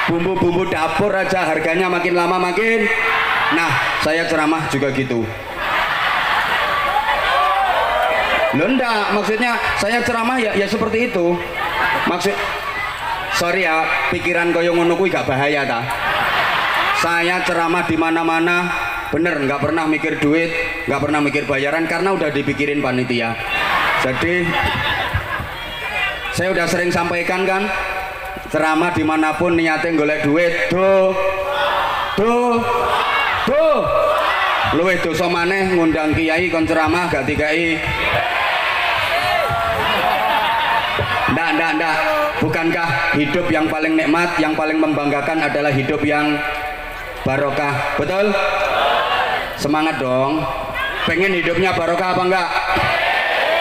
bumbu-bumbu dapur aja harganya makin lama makin. Nah, saya ceramah juga gitu. Loh enggak, maksudnya saya ceramah ya seperti itu. Sorry ya, pikiran koyo ngono kuwi gak bahaya ta. Saya ceramah di mana-mana, bener, nggak pernah mikir duit, nggak pernah mikir bayaran, karena udah dipikirin panitia. Jadi saya udah sering sampaikan kan, ceramah dimanapun niatnya golek duit, luwih dosa maneh ngundang kiai kon ceramah gak dikai. Ndak. Bukankah hidup yang paling nikmat, yang paling membanggakan adalah hidup yang barokah? Betul? Semangat dong. Pengen hidupnya barokah apa enggak?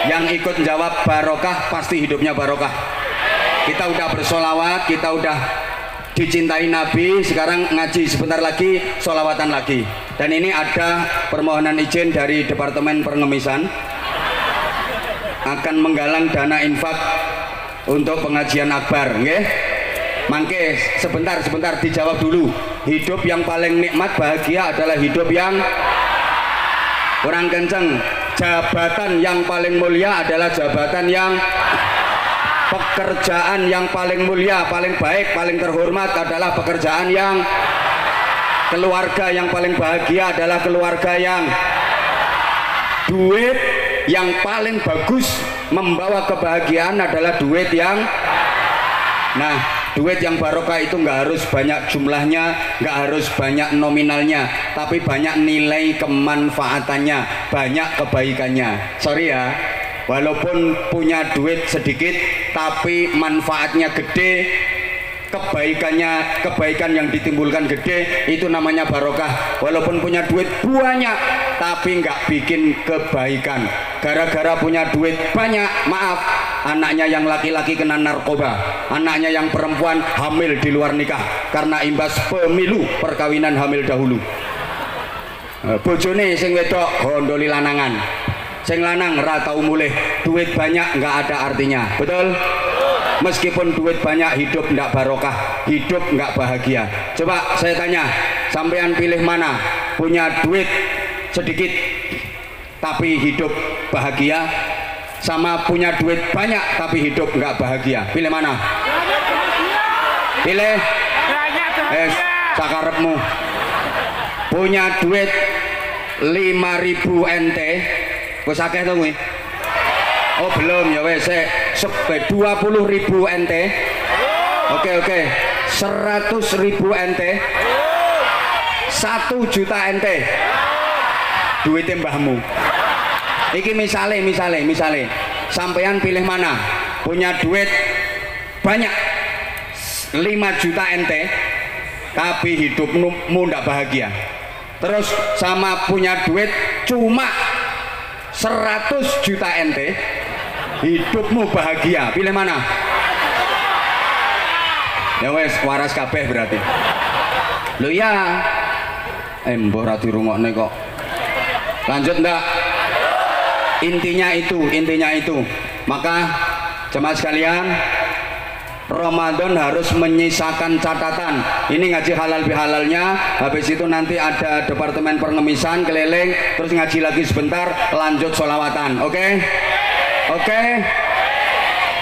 Yang ikut jawab barokah pasti hidupnya barokah. Kita udah bersolawat, kita udah dicintai Nabi, sekarang ngaji sebentar lagi, solawatan lagi. Dan ini ada permohonan izin dari Departemen Pengemisan akan menggalang dana infak untuk pengajian akbar, nggih. Mangke sebentar dijawab dulu. Hidup yang paling nikmat bahagia adalah hidup yang kurang kenceng. Jabatan yang paling mulia adalah jabatan yang, pekerjaan yang paling mulia, paling baik, paling terhormat adalah pekerjaan yang, keluarga yang paling bahagia adalah keluarga yang, duit yang paling bagus membawa kebahagiaan adalah duit yang, nah, duit yang barokah itu nggak harus banyak jumlahnya, nggak harus banyak nominalnya, tapi banyak nilai kemanfaatannya, banyak kebaikannya. Sorry ya, walaupun punya duit sedikit tapi manfaatnya gede, kebaikan yang ditimbulkan gede, itu namanya barokah. Walaupun punya duit banyak tapi nggak bikin kebaikan, gara-gara punya duit banyak, maaf, anaknya yang laki-laki kena narkoba, anaknya yang perempuan hamil di luar nikah karena imbas pemilu perkawinan hamil dahulu. Bojone sing wedok gondoli lanangan, sing lanang ra tau mulih. Duit banyak nggak ada artinya, betul? Meskipun duit banyak, hidup nggak barokah, hidup nggak bahagia. Coba saya tanya, sampean pilih mana? Punya duit sedikit tapi hidup bahagia, sama punya duit banyak tapi hidup nggak bahagia? Pilih mana? Pilih sakarepmu. Punya duit 5.000 NT, wis akeh to kuwi? Oh belum ya wes, 20.000 NT. Oke, 100.000 NT, 1 juta NT. Duitnya mbahmu. Iki misale sampean pilih mana? Punya duit banyak 5 juta NT tapi hidupmu ndak bahagia. Terus sama punya duit cuma 100 juta NT, hidupmu bahagia. Pilih mana? Ya wes, waras kabeh berarti. Loh ya, mbah ra dirungokne kok. Lanjut ndak? Intinya itu. Maka jemaah sekalian, Ramadan harus menyisakan catatan. Ini ngaji halal bihalalnya, habis itu nanti ada departemen pengemisan keliling, terus ngaji lagi sebentar, lanjut sholawatan. Oke? Oke?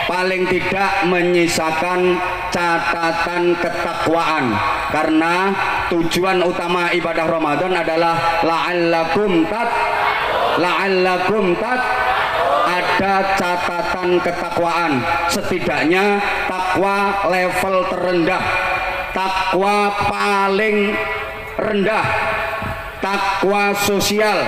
Paling tidak menyisakan catatan ketakwaan, karena tujuan utama ibadah Ramadan adalah la'allakum ada catatan ketakwaan. Setidaknya takwa level terendah, takwa paling rendah, takwa sosial,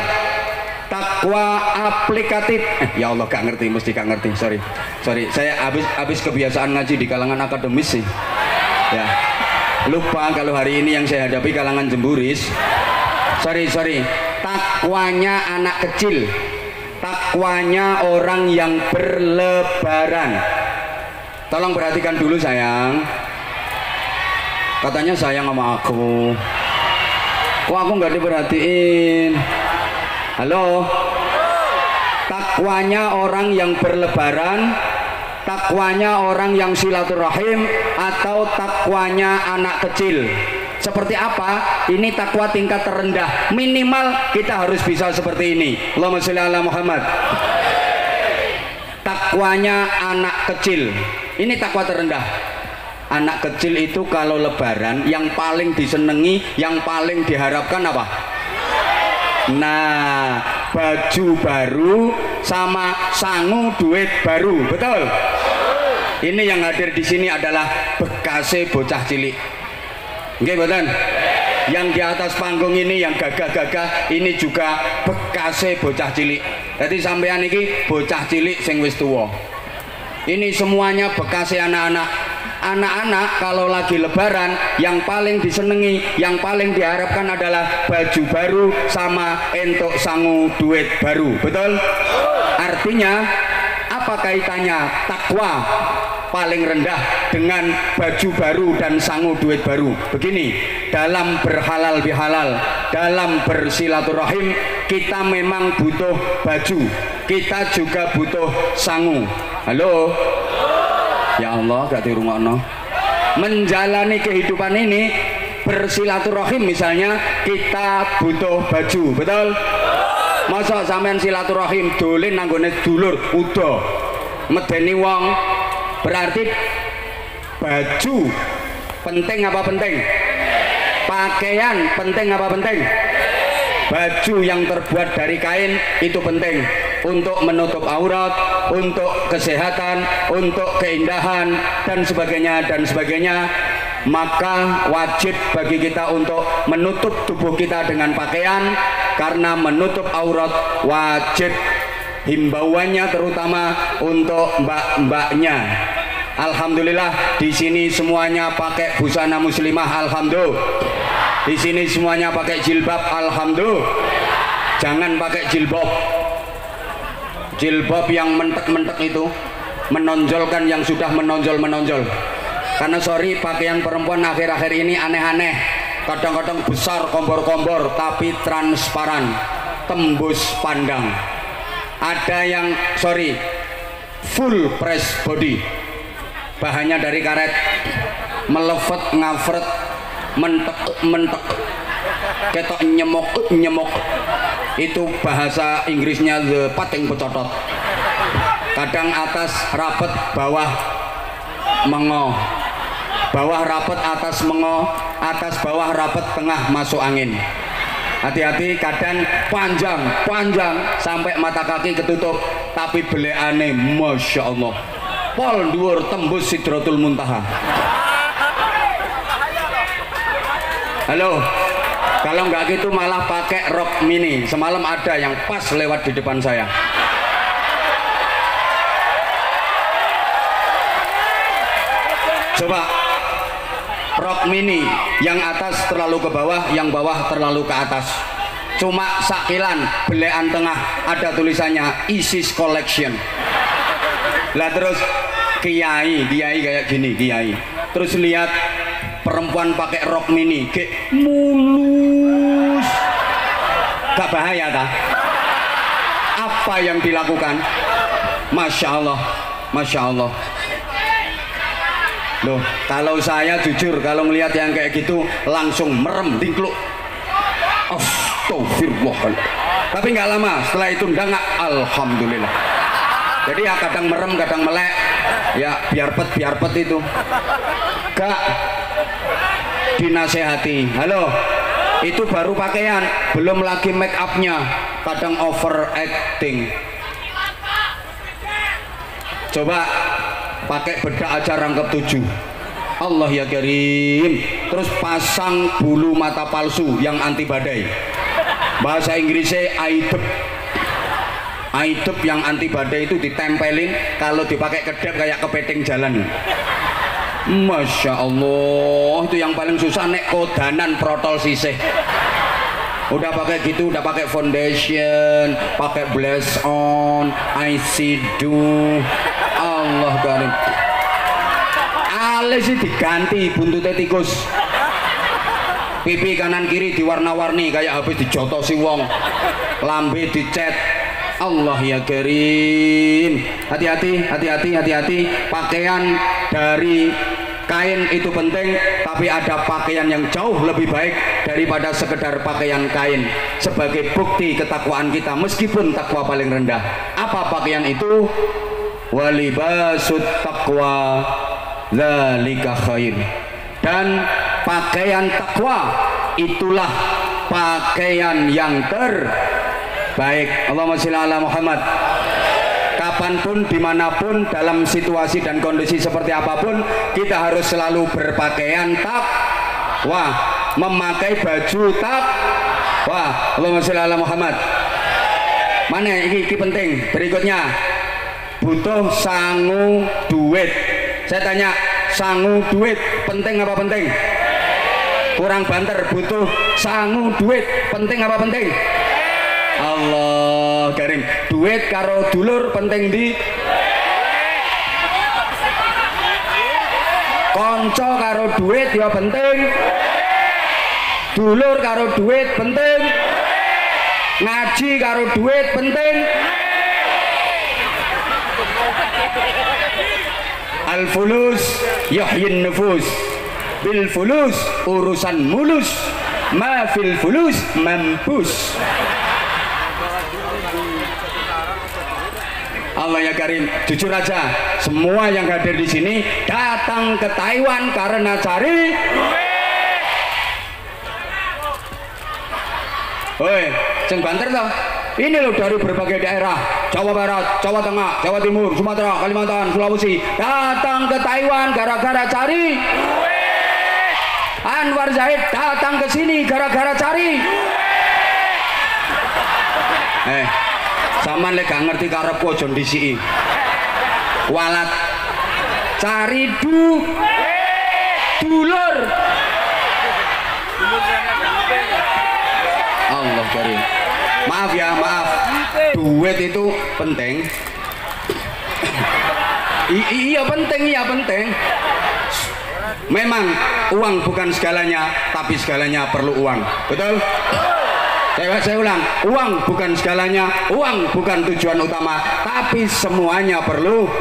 takwa aplikatif. Ya Allah, gak ngerti, mesti gak ngerti. Sorry, saya habis kebiasaan ngaji di kalangan akademis sih. Ya, lupa kalau hari ini yang saya hadapi kalangan jemburis. Sorry, takwanya anak kecil, takwanya orang yang berlebaran. Tolong perhatikan dulu sayang. Katanya sayang sama aku, kok aku nggak diperhatiin? Halo? Takwanya orang yang berlebaran, takwanya orang yang silaturahim, atau takwanya anak kecil? Seperti apa? Ini takwa tingkat terendah. Minimal kita harus bisa seperti ini. Allahumma sholli ala Muhammad. Takwanya anak kecil. Ini takwa terendah. Anak kecil itu kalau lebaran yang paling disenangi, yang paling diharapkan apa? Nah, baju baru sama sangu duit baru. Betul? Ini yang hadir di sini adalah bekase bocah cilik. Oke, betul. Yang di atas panggung ini yang gagah-gagah ini juga bekase bocah cilik. Jadi sampean iki bocah cilik sing wis tuwa. Ini semuanya bekase anak-anak. Anak-anak kalau lagi lebaran yang paling disenangi, yang paling diharapkan adalah baju baru sama entuk sangu duit baru. Betul? Artinya apa kaitannya takwa paling rendah dengan baju baru dan sangu duit baru? Begini, dalam berhalal bihalal, dalam bersilaturahim, kita memang butuh baju, kita juga butuh sangu. Halo? Ya Allah, gak dirungokno. Menjalani kehidupan ini, bersilaturahim misalnya, kita butuh baju. Betul? Masa sampean silaturahim dolen nanggone dulur udah medeni wong, berarti baju penting apa penting? Pakaian penting apa penting? Baju yang terbuat dari kain itu penting untuk menutup aurat, untuk kesehatan, untuk keindahan dan sebagainya. Maka wajib bagi kita untuk menutup tubuh kita dengan pakaian, karena menutup aurat wajib. Himbauannya terutama untuk mbak-mbaknya. Alhamdulillah di sini semuanya pakai busana muslimah, alhamdulillah. Di sini semuanya pakai jilbab, alhamdulillah. Jangan pakai jilbab. Jilbab yang mentek-mentek itu menonjolkan yang sudah menonjol. Karena sorry, pakaian perempuan akhir-akhir ini aneh-aneh. Kadang-kadang besar, kompor-kompor, tapi transparan, tembus pandang. Ada yang sorry, full press body, bahannya dari karet, melevet, ngafret, mentek, ketok nyemok. Itu bahasa Inggrisnya the pating pecotot. Kadang atas rapet, bawah mengo, bawah rapet, atas mengo, atas bawah rapet, tengah masuk angin. Hati-hati, kadang panjang sampai mata kaki ketutup, tapi beleane masya Allah, pol dhuwur tembus Sidratul Muntaha. Halo, kalau nggak gitu malah pakai rok mini. Semalam ada yang pas lewat di depan saya. Coba rok mini, yang atas terlalu ke bawah, yang bawah terlalu ke atas. Cuma sakilan belean tengah ada tulisannya ISIS Collection. Lah terus kiai kayak gini, kiai. Terus lihat perempuan pakai rok mini, kayak mulus. Gak bahaya tak? Apa yang dilakukan? Masya Allah, Masya Allah. Loh, kalau saya jujur kalau melihat yang kayak gitu langsung merem tingkluk. Astagfirullah. Tapi nggak lama setelah itu nggak, alhamdulillah. Jadi ya kadang merem kadang melek, ya biar pet itu. Gak dinasehati. Halo, itu baru pakaian, belum lagi make upnya, kadang overacting. Coba pakai bedak aja rangkap 7. Allah ya Karim. Terus pasang bulu mata palsu yang anti badai. Bahasa Inggrisnya aidep yang anti badai itu ditempelin, kalau dipakai kedap kayak kepiting jalan. Masya Allah, itu yang paling susah nek kodanan protol sisih. Udah pakai gitu, udah pakai foundation, pakai blush on, eyeshadow. Allah Karim. Alis sih diganti buntutnya tikus. Pipi kanan kiri diwarna-warni kayak habis dijotosi wong. Lambe dicet. Allah ya Karim. Hati-hati. Pakaian dari kain itu penting, tapi ada pakaian yang jauh lebih baik daripada sekedar pakaian kain sebagai bukti ketakwaan kita meskipun takwa paling rendah. Apa pakaian itu? Walibasut taqwa dzalika khair. Dan pakaian takwa itulah pakaian yang terbaik. Allahumma sholli ala Muhammad. Kapanpun, dimanapun, dalam situasi dan kondisi seperti apapun, kita harus selalu berpakaian takwa, memakai baju takwa. Allahumma sholli ala Muhammad. Mana ini penting. Berikutnya, butuh sangu duit. Saya tanya, sangu duit penting apa penting? Kurang banter, butuh sangu duit penting apa penting? Allah Karim. Duit karo dulur penting di konco karo duit ya penting, dulur karo duit penting, ngaji karo duit penting. Al-fulus yahyin nufus, bil fulus urusan mulus, ma fil fulus mampus. Allah ya Karim, jujur aja, semua yang hadir di sini datang ke Taiwan karena cari duit. Woi, sing banter toh. Ini loh dari berbagai daerah, Jawa Barat, Jawa Tengah, Jawa Timur, Sumatera, Kalimantan, Sulawesi, datang ke Taiwan gara-gara cari duit. Anwar Zahid datang ke sini gara-gara cari duit. Sama lek gak ngerti karepku aja ndisiki. Walat cari dulur. Allah Karim. Maaf ya, maaf. Duit itu penting. Iya penting. Memang uang bukan segalanya, tapi segalanya perlu uang. Betul? Saya ulang, uang bukan segalanya, uang bukan tujuan utama, tapi semuanya perlu.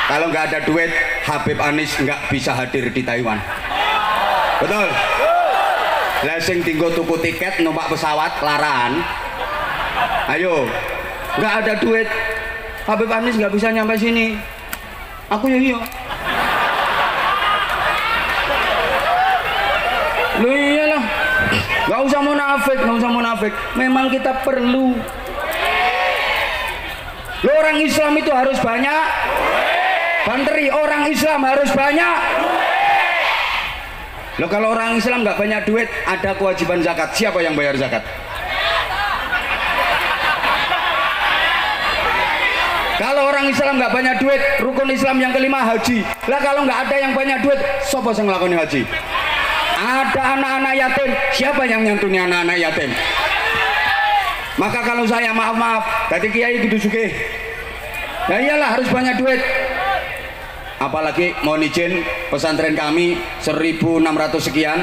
Kalau nggak ada duit, Habib Anies nggak bisa hadir di Taiwan. Betul? Lesing tinggal tuku tiket, numpak pesawat, laran. Ayo, nggak ada duit, Habib Anies nggak bisa nyampe sini. Aku ya iya. Lu iyalah. Gak usah munafik, memang kita perlu. Lo orang Islam itu harus banyak. Banteri, orang Islam harus banyak. Lo kalau orang Islam nggak banyak duit, ada kewajiban zakat. Siapa yang bayar zakat? Kalau orang Islam nggak banyak duit, rukun Islam yang kelima haji. Lah kalau nggak ada yang banyak duit, siapa yang ngelakoni haji? Ada anak-anak yatim, siapa yang nyantuni anak-anak yatim? Maka kalau saya maaf, tadi kiai gitu sugih. Ya iyalah harus banyak duit. Apalagi mohon izin, pesantren kami 1.600 sekian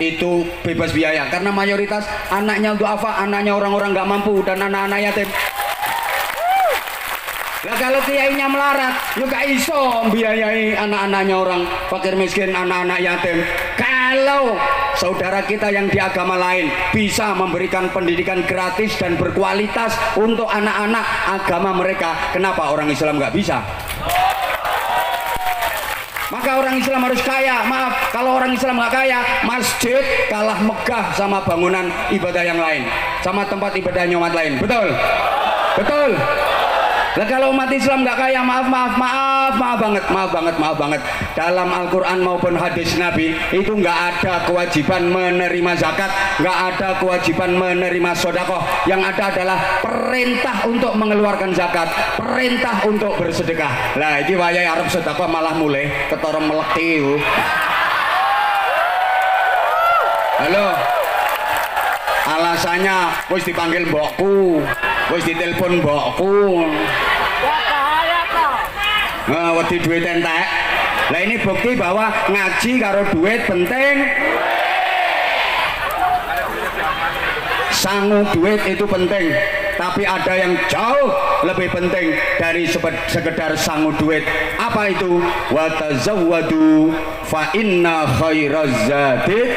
itu bebas biaya karena mayoritas anaknya duafa, anaknya orang-orang nggak mampu dan anak-anak yatim. Lah kalau kiainya melarat, juga iso biayai anak-anaknya orang fakir miskin, anak-anak yatim. Kalau saudara kita yang di agama lain bisa memberikan pendidikan gratis dan berkualitas untuk anak-anak agama mereka, kenapa orang Islam nggak bisa? Maka orang Islam harus kaya. Maaf, kalau orang Islam nggak kaya, masjid kalah megah sama bangunan ibadah yang lain, sama tempat ibadahnya umat lain. Betul? Betul? Nah, kalau umat Islam nggak kaya, maaf banget. Dalam Al-Quran maupun hadis Nabi itu nggak ada kewajiban menerima zakat, nggak ada kewajiban menerima sedekah. Yang ada adalah perintah untuk mengeluarkan zakat, perintah untuk bersedekah. Lah, ini wayai Arab sedekah malah mulai ketorong meleki. Halo. Alasannya wis dipanggil mbokku, wis ditelepon mbokku. Nah, wedi duit entek. Lah ini bukti bahwa ngaji karo duit penting. Sangu duit itu penting, tapi ada yang jauh lebih penting dari sekedar sangu duit. Apa itu? Wa tazawwadu fa inna khairaz zadi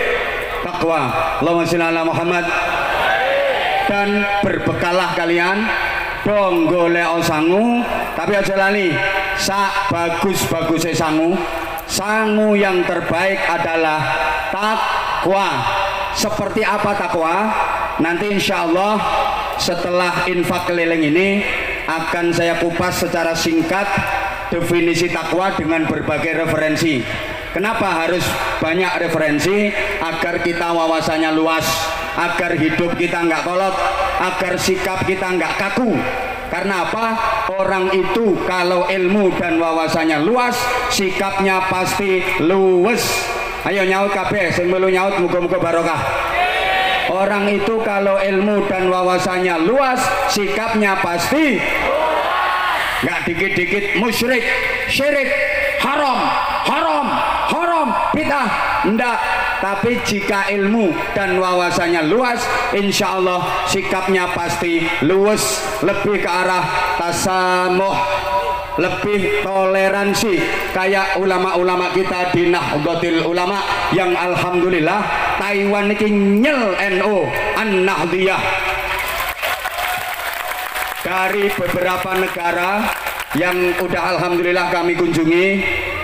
taqwa. Allahumma shalli ala Muhammad. Dan berbekalah kalian dong golek sangu, tapi aja lali sak bagus-bagusnya sangu yang terbaik adalah takwa. Seperti apa takwa? Nanti insya Allah setelah infak keliling ini akan saya kupas secara singkat definisi takwa dengan berbagai referensi. Kenapa harus banyak referensi? Agar kita wawasannya luas, agar hidup kita nggak kolot, agar sikap kita nggak kaku. Karena apa? Orang itu kalau ilmu dan wawasannya luas, sikapnya pasti luwes. Ayo nyaut kabeh, sing melu nyaut muga-muga barokah. Orang itu kalau ilmu dan wawasannya luas, sikapnya pasti nggak dikit-dikit musyrik, syirik, haram, bid'ah, enggak. Tapi jika ilmu dan wawasannya luas, insya Allah sikapnya pasti luwes, lebih ke arah tasamuh, lebih toleransi. Kayak ulama-ulama kita di Nahdlatul Ulama yang alhamdulillah Taiwan ini nyel NU An-Nahdliyah. Dari beberapa negara yang udah alhamdulillah kami kunjungi,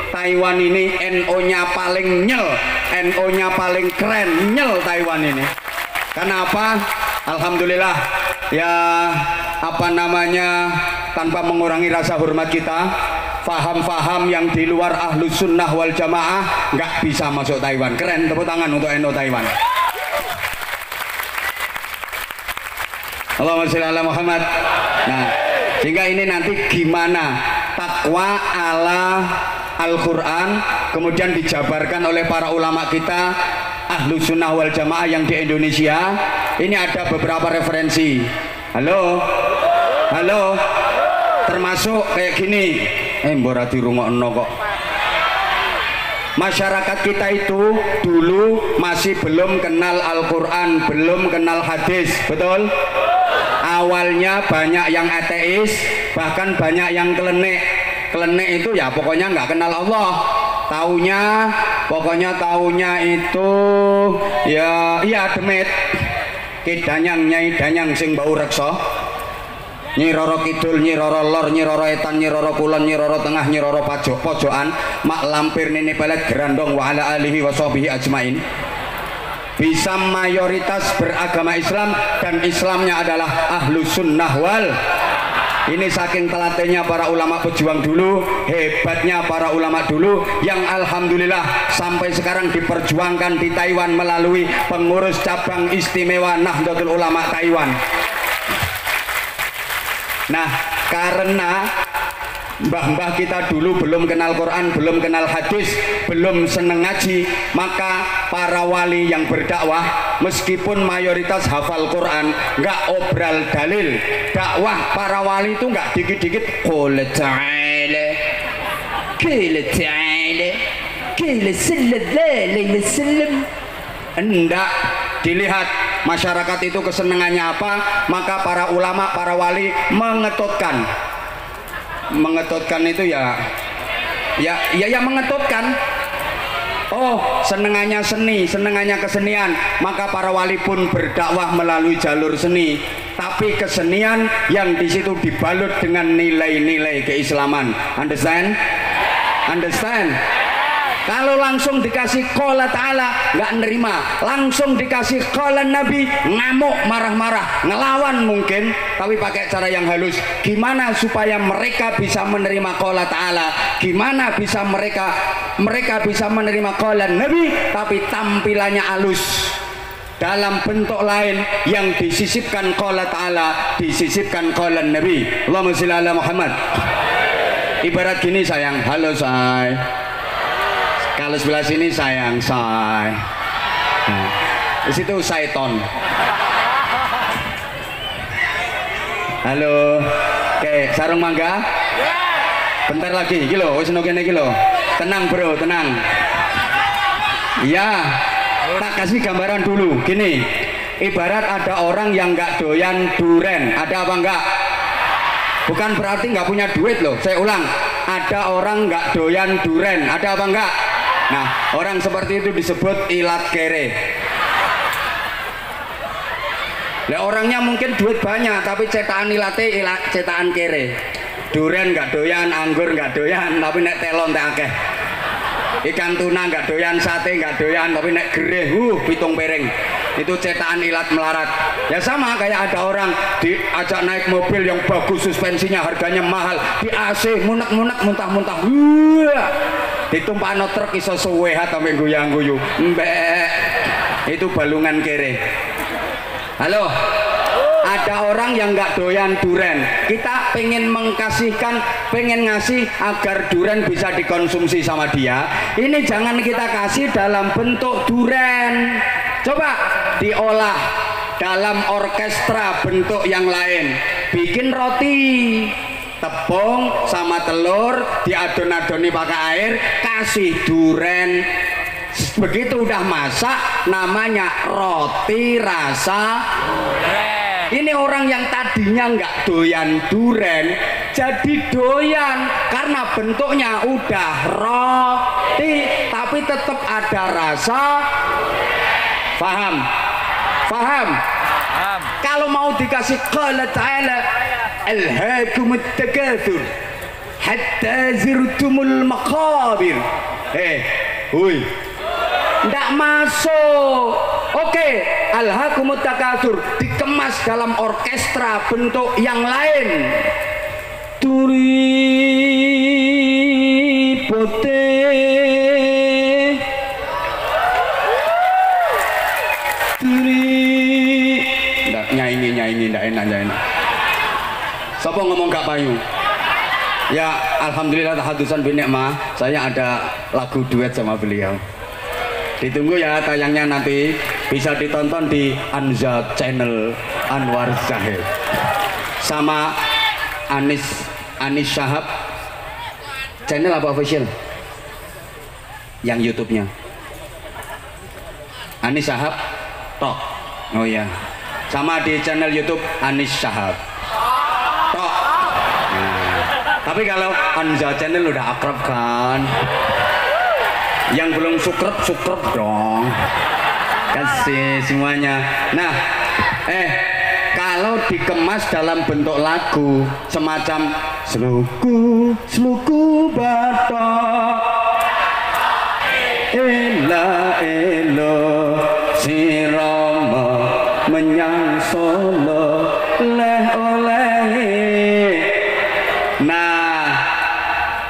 Taiwan ini NO-nya paling nyel, NO-nya paling keren, nyel Taiwan ini. Kenapa? Alhamdulillah ya, apa namanya, tanpa mengurangi rasa hormat kita, faham-faham yang di luar Ahlus Sunnah wal Jamaah nggak bisa masuk Taiwan. Keren, tepuk tangan untuk NO Taiwan. Allahumma sholli ala Muhammad. Nah, sehingga ini nanti gimana takwa ala Al-Quran kemudian dijabarkan oleh para ulama kita Ahlus Sunnah wal Jamaah yang di Indonesia. Ini ada beberapa referensi. Halo, termasuk kayak gini. Mbora dirungokno kok. Masyarakat kita itu dulu masih belum kenal Al-Quran, belum kenal hadis, betul? Awalnya banyak yang ateis, bahkan banyak yang klenik. Klenik itu ya pokoknya nggak kenal Allah. Taunya itu ya iya demit. Kidanyang nyai danyang sing bau reksa. Nyi Roro Kidul, Nyi Roro Lor, Nyi Roro Etan, Nyi Roro Kulon, Nyi Roro Tengah, Nyi Roro Pojokan, mak lampir nini pelet gerandong wa ala alihi wa sahbihi ajmain. Bisa mayoritas beragama Islam dan Islamnya adalah Ahlus Sunnah wal. Ini saking telatennya para ulama pejuang dulu, hebatnya para ulama dulu yang alhamdulillah sampai sekarang diperjuangkan di Taiwan melalui pengurus cabang istimewa Nahdlatul Ulama Taiwan. Nah, karena mbah-mbah kita dulu belum kenal Quran, belum kenal hadis, belum seneng ngaji, maka para wali yang berdakwah meskipun mayoritas hafal Quran, nggak obral dalil. Dakwah para wali itu nggak dikit-dikit qul ta'ala qila sallallahu alaihi wasallam. Enggak, dilihat masyarakat itu kesenangannya apa, maka para ulama, para wali mengetutkan mengetutkan itu ya mengetutkan. Oh, senengannya seni, senengannya kesenian, maka para wali pun berdakwah melalui jalur seni. Tapi kesenian yang di situ dibalut dengan nilai-nilai keislaman. Understand? Understand? Kalau langsung dikasih qala ta'ala nggak nerima, langsung dikasih qala nabi ngamuk, marah-marah, ngelawan mungkin, tapi pakai cara yang halus. Gimana supaya mereka bisa menerima qala ta'ala? Gimana bisa mereka bisa menerima qala nabi tapi tampilannya halus? Dalam bentuk lain yang disisipkan qala ta'ala, disisipkan qala nabi. Allahumma shalli ala Muhammad. Ibarat gini sayang, halo say. Kalau sebelah sini sayang say. Nah, di situ syaiton. Halo. Oke, sarung mangga. Bentar lagi, iki lho, wis nokene iki lho. Tenang bro, tenang. Ya, tak kasih gambaran dulu. Gini, ibarat ada orang yang nggak doyan duren, ada apa enggak? Bukan berarti nggak punya duit loh. Saya ulang, ada orang nggak doyan duren, ada apa enggak? Nah, orang seperti itu disebut ilat kere. Nah, orangnya mungkin duit banyak, tapi cetakan ilate cetakan kere. Duren nggak doyan, anggur nggak doyan, tapi nek telon tak akeh. Ikan tuna nggak doyan, sate nggak doyan, tapi nek gereh, pitung piring. Itu cetakan ilat melarat. Ya sama kayak ada orang diajak naik mobil yang bagus, suspensinya harganya mahal, di AC munek-munek, muntah-muntah. Ditumpakno truk iso suwe sampe goyang-guyu. Mbek. Itu balungan kere. Halo. Ada orang yang nggak doyan duren. Kita pengen mengkasihkan, pengen ngasih agar duren bisa dikonsumsi sama dia. Ini jangan kita kasih dalam bentuk duren. Coba diolah dalam orkestra bentuk yang lain. Bikin roti, tepung sama telur diadon-adoni pakai air, kasih duren. Begitu udah masak namanya roti rasa duren. Ini orang yang tadinya nggak doyan duren jadi doyan karena bentuknya udah roti tapi tetap ada rasa. Paham? Paham? Kalau mau dikasih qala ta'ala alhaakumut takatsur hatta zirtumul maqabir. Hui. Ndak masuk. Oke, alhaakumut takatsur dikemas dalam orkestra bentuk yang lain. Turi pote nyanyi ndak enak. Siapa ngomong gak payu? Ya alhamdulillah tahadusan bin nikmah, saya ada lagu duet sama beliau. Ditunggu ya tayangnya nanti, bisa ditonton di Anza Channel Anwar Zahid sama Anis Shahab. Channel apa official? Yang YouTube-nya Anis Shahab Tok. Oh ya, sama di channel YouTube Anis Shahab Tok. Nah, tapi kalau Anza Channel udah akrab kan? Yang belum sukrep dong, kasih semuanya. Nah, kalau dikemas dalam bentuk lagu semacam seluku batok ela elo sirama menyang solo leh oleh. Nah,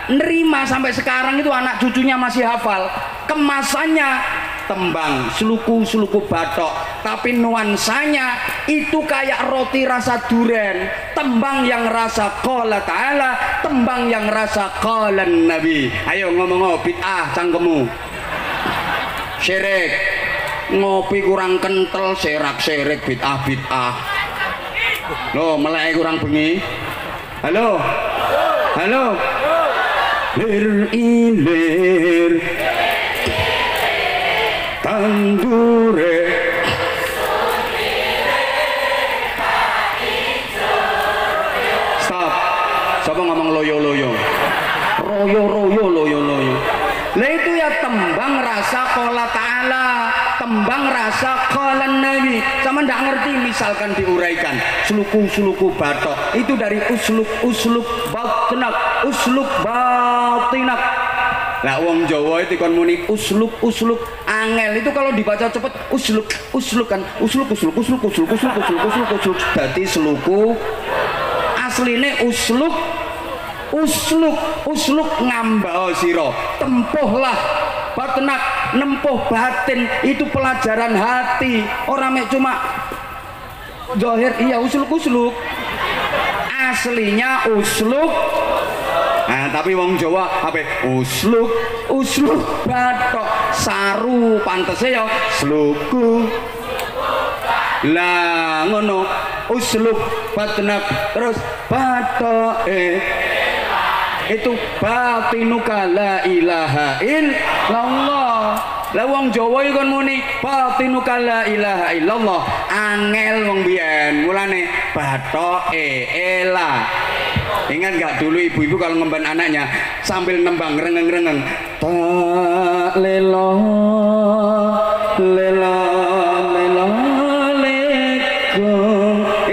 nerima sampai sekarang itu anak cucunya masih hafal. Kemasannya tembang seluku batok, tapi nuansanya itu kayak roti rasa duren. Tembang yang rasa qala ta'ala, tembang yang rasa qala nabi. Ayo ngomong bid'ah cangkemmu. Syirik, ngopi kurang kental, serak-serik, bid'ah. Loh, melek kurang bengi. Halo. Lir tandure stop. Sapa apa ngomong loyo-loyo? Royo-royo, loyo-loyo. Lah itu ya tembang rasa qala ta'ala, tembang rasa qala nabi. Sama ndak ngerti misalkan diuraikan suluku batok itu dari usluk batinak, usluk batinak. Lah wong Jawa itu kon muni usluk angel itu kalau dibaca cepet usluk kan usluk dadi seluku asline usluk ngambao sira tempuhlah batnak nempuh batin itu pelajaran hati orang mek cuma zahir iya usluk aslinya usluk. Nah, tapi wong Jawa apa usluk batok saru pantese ya sluku. Lah ngono usluk batnak terus batok itu batinuka la ilaha illallah. Lah wong Jawa iku kon muni batinuka la ilaha illallah angel wong biyen mulane bathoke elah. Ingat gak dulu ibu-ibu kalau ngemban anaknya sambil nembang rengeng ta lela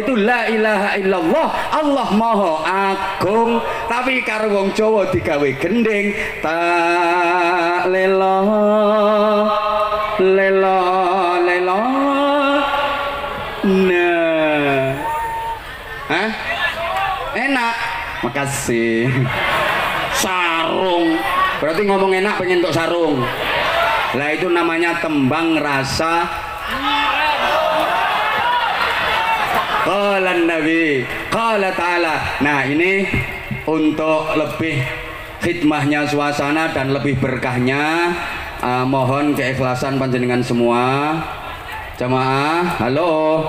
itu la ilaha illallah Allah maha agung. Tapi karo wong Jawa digawe gending ta lela nah hah enak. Makasih. Sarung. Berarti ngomong enak pengen untuk sarung. Lah itu namanya tembang rasa qala nabi, qala ta'ala. Nah, ini untuk lebih khidmahnya suasana dan lebih berkahnya mohon keikhlasan panjenengan semua. Jamaah, halo.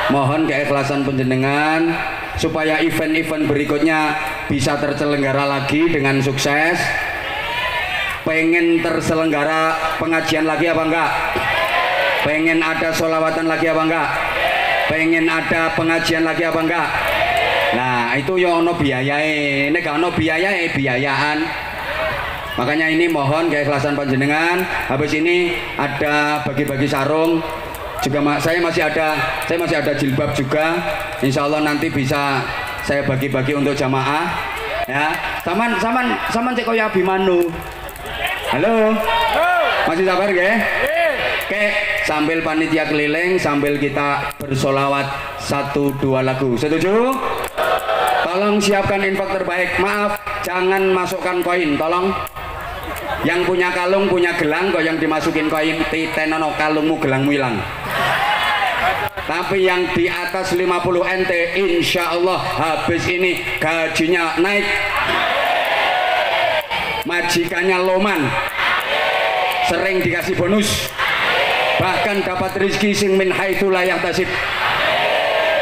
Mohon keikhlasan panjenengan supaya event-event berikutnya bisa terselenggara lagi dengan sukses. Pengen terselenggara pengajian lagi apa enggak? Pengen ada sholawatan lagi apa enggak? Pengen ada pengajian lagi apa enggak? Nah itu ya ono biayae, nek gak ono biayae biayaan. Makanya ini mohon keikhlasan panjenengan. Habis ini ada bagi-bagi sarung juga, saya masih ada jilbab juga. Insya Allah nanti bisa saya bagi-bagi untuk jamaah ya. Saman cek koyo Abimanu. Halo, masih sabar ya? Oke, sambil panitia keliling sambil kita bersolawat 1-2 lagu. Setuju? Tolong siapkan infak terbaik. Maaf, jangan masukkan koin, tolong. Yang punya kalung, punya gelang, kok yang dimasukin koin, titenono kalungmu, gelangmu hilang. Tapi yang di atas 50 NT, insya Allah habis ini gajinya naik. Majikannya loman, sering dikasih bonus, bahkan dapat rezeki sing min haitsu la yahtasib.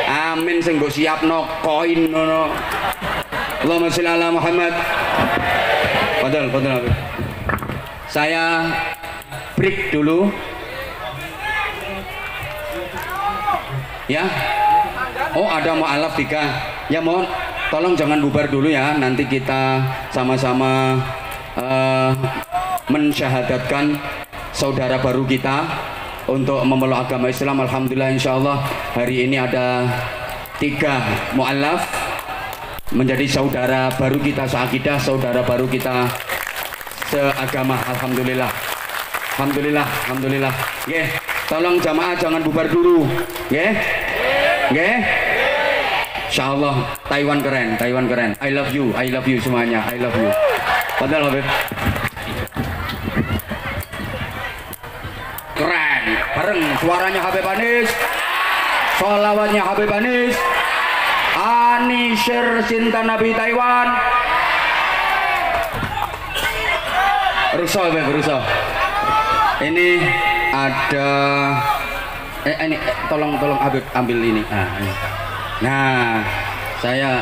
Amin, sing mbok siapno koin ngono. Allahumma sholli ala Muhammad. Padahal. Saya break dulu. Ya. Oh, ada mu'alaf 3. Ya mohon tolong jangan bubar dulu ya. Nanti kita sama-sama mensyahadatkan saudara baru kita untuk memeluk agama Islam. Alhamdulillah, insya Allah hari ini ada 3 mu'alaf menjadi saudara baru kita seakidah, saudara baru kita seagama. Alhamdulillah. Yeah. Tolong jamaah jangan bubar dulu. Yeah. Insya Allah Taiwan keren. I love you semuanya. I love you. Padahal Habib keren. Bareng suaranya Habib Anis, sholawatnya Habib Anis, Anisher cinta Nabi Taiwan. Rusak. Ini ada ini tolong Habib ambil ini. Nah, saya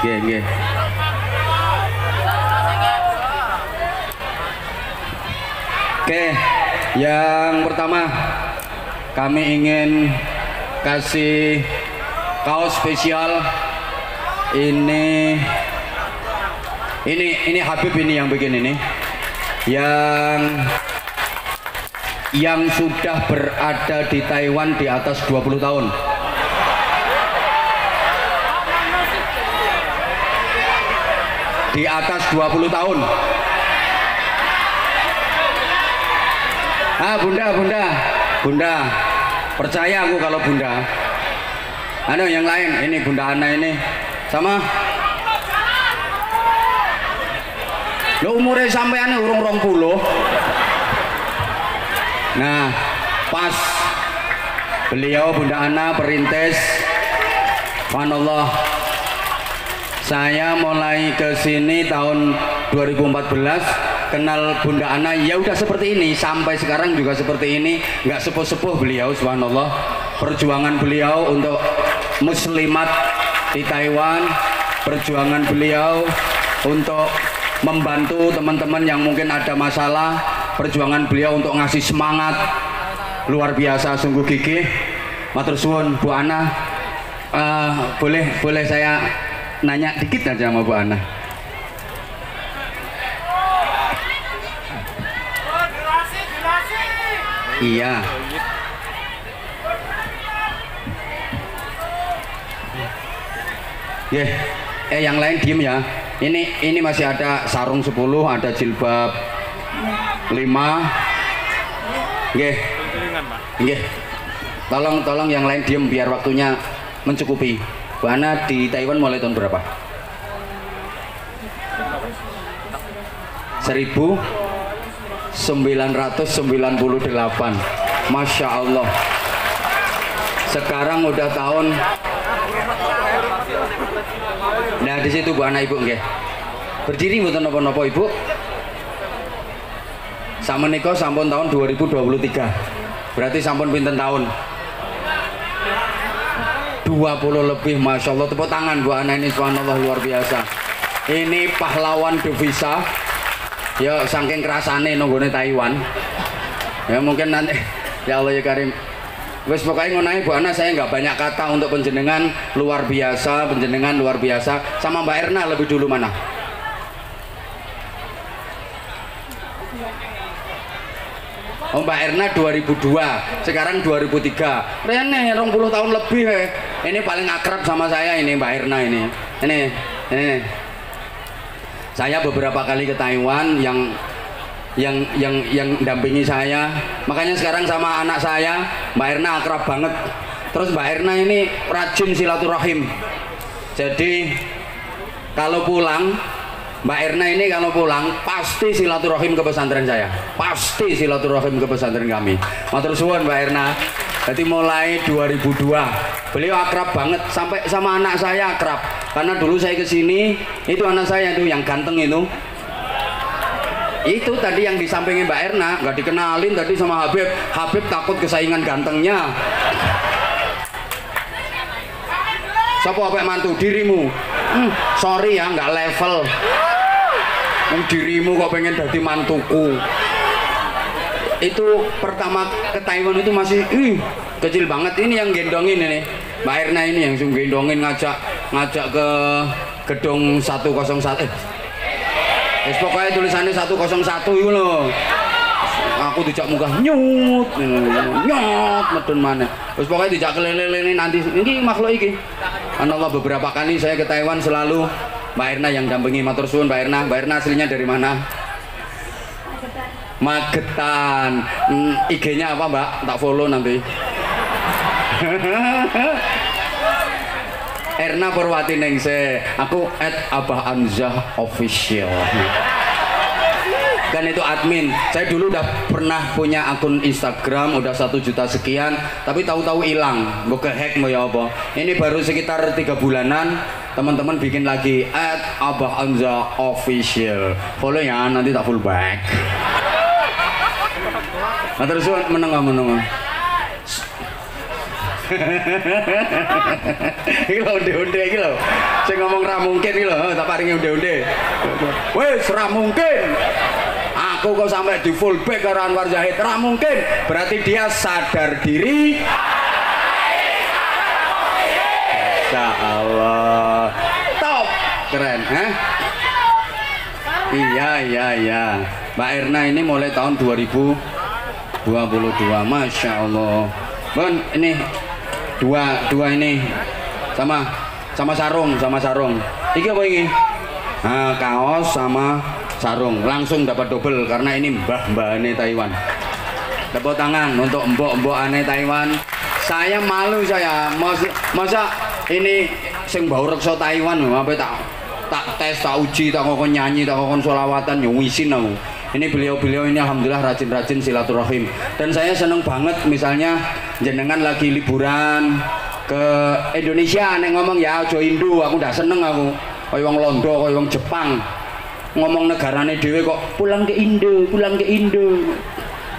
Nggih. Oke, yang pertama kami ingin kasih kaos spesial. Ini Habib ini yang bikin ini, yang sudah berada di Taiwan di atas 20 tahun. Di atas 20 tahun. Bunda, percaya aku kalau Bunda. Yang lain, ini Bunda Ana ini sama. Lo umurnya sampean urung 20. Nah, pas beliau Bunda Ana perintis, subhanallah, saya mulai ke sini tahun 2014, kenal Bunda Ana ya udah seperti ini sampai sekarang juga seperti ini, nggak sepuh-sepuh beliau, subhanallah. Perjuangan beliau untuk muslimat di Taiwan, perjuangan beliau untuk membantu teman-teman yang mungkin ada masalah, perjuangan beliau untuk ngasih semangat luar biasa, sungguh gigih. Matur suwun Bu Ana, boleh saya nanya dikit aja sama Bu Ana. Iya. Yang lain diem ya. Ini masih ada sarung 10, ada jilbab 5. Nggih. Tolong yang lain diem biar waktunya mencukupi. Bu Ana di Taiwan mulai tahun berapa? 1998. Masya Allah. Sekarang udah tahun. Nah di situ Bu Ana Ibu nggih. Berdiri mboten napa-napa Ibu. Samenika sampun tahun 2023. Berarti sampun pinten tahun? 20 lebih, Masya Allah. Tepuk tangan Bu Ana ini, subhanallah, luar biasa. Ini pahlawan devisa. Ya saking kerasane nonggone Taiwan. Ya mungkin nanti ya Allah ya Karim. Wes pokoknya ngono Bu Ana, saya nggak banyak kata untuk penjenengan luar biasa, penjenengan luar biasa. Sama Mbak Erna lebih dulu mana? Oh Mbak Erna 2002, sekarang 2003. Rene 20 tahun lebih Ini paling akrab sama saya ini Mbak Erna ini. Ini. Saya beberapa kali ke Taiwan yang dampingi saya. Makanya sekarang sama anak saya Mbak Erna akrab banget. Terus Mbak Erna ini rajin silaturahim. Jadi kalau pulang Mbak Erna ini kalau pulang pasti silaturahim ke pesantren saya. Pasti silaturahim ke pesantren kami. Matur suwun Mbak Erna. Jadi mulai 2002 beliau akrab banget, sampai sama anak saya akrab. Karena dulu saya kesini itu anak saya itu yang ganteng itu tadi yang di sampingnya Mbak Erna nggak dikenalin tadi sama Habib. Habib takut kesaingan gantengnya. Siapa apa mantu dirimu? Sorry ya nggak level. Dirimu kok pengen jadi mantuku. Itu pertama ke Taiwan itu masih kecil banget. Ini yang gendongin ini Mbak Erna ini yang gendongin, ngajak ke gedung 101. Pokoknya tulisannya 101 itu loh. Aku dijak muka nyut medun mana. Terus pokoknya dijak kelele-lele nanti ini makhluk iki. Allah beberapa kali saya ke Taiwan selalu Mbak Erna yang dampingi. Matur suwun Mbak Erna. Mbak Erna aslinya dari mana? Magetan. IG-nya apa Mbak? Tak follow nanti. Erna Purwati Ningsih. Aku @abah_anzah_official. Kan itu admin. Saya dulu udah pernah punya akun Instagram udah 1 juta sekian, tapi tahu-tahu hilang, mau kehack mau ya apa. Ini baru sekitar 3 bulanan teman-teman bikin lagi @abah_anzah_official. Follow ya, nanti tak full back. Nah terus menengah. Iki lho onde-onde iki lho. Sing ngomong ra mungkin iki lho, tak paringi onde-onde. Wis ra mungkin. Aku kok sampai di full back karo Anwar Zahid, ra mungkin. Berarti dia sadar diri. Masya Allah, top, keren, iya. Mbak Erna ini mulai tahun 2022, Masya Allah. Bon, ini dua ini sama sarung. Iki apa ini? Nah, kaos sama sarung langsung dapat double karena ini mbah ane Taiwan. Tepuk tangan untuk mbok ane Taiwan. Saya malu masa ini sing bau reksa Taiwan apa tak tes, tak uji, tak kokon nyanyi, tak kokon sholawatan nyawisin aku. Ini beliau ini alhamdulillah rajin-rajin silaturahim. Dan saya seneng banget misalnya jenengan lagi liburan ke Indonesia nek ngomong ya aja Indo, aku ndak seneng aku. Kaya wong Londo, kaya wong Jepang. Ngomong negarane dhewe kok pulang ke Indo.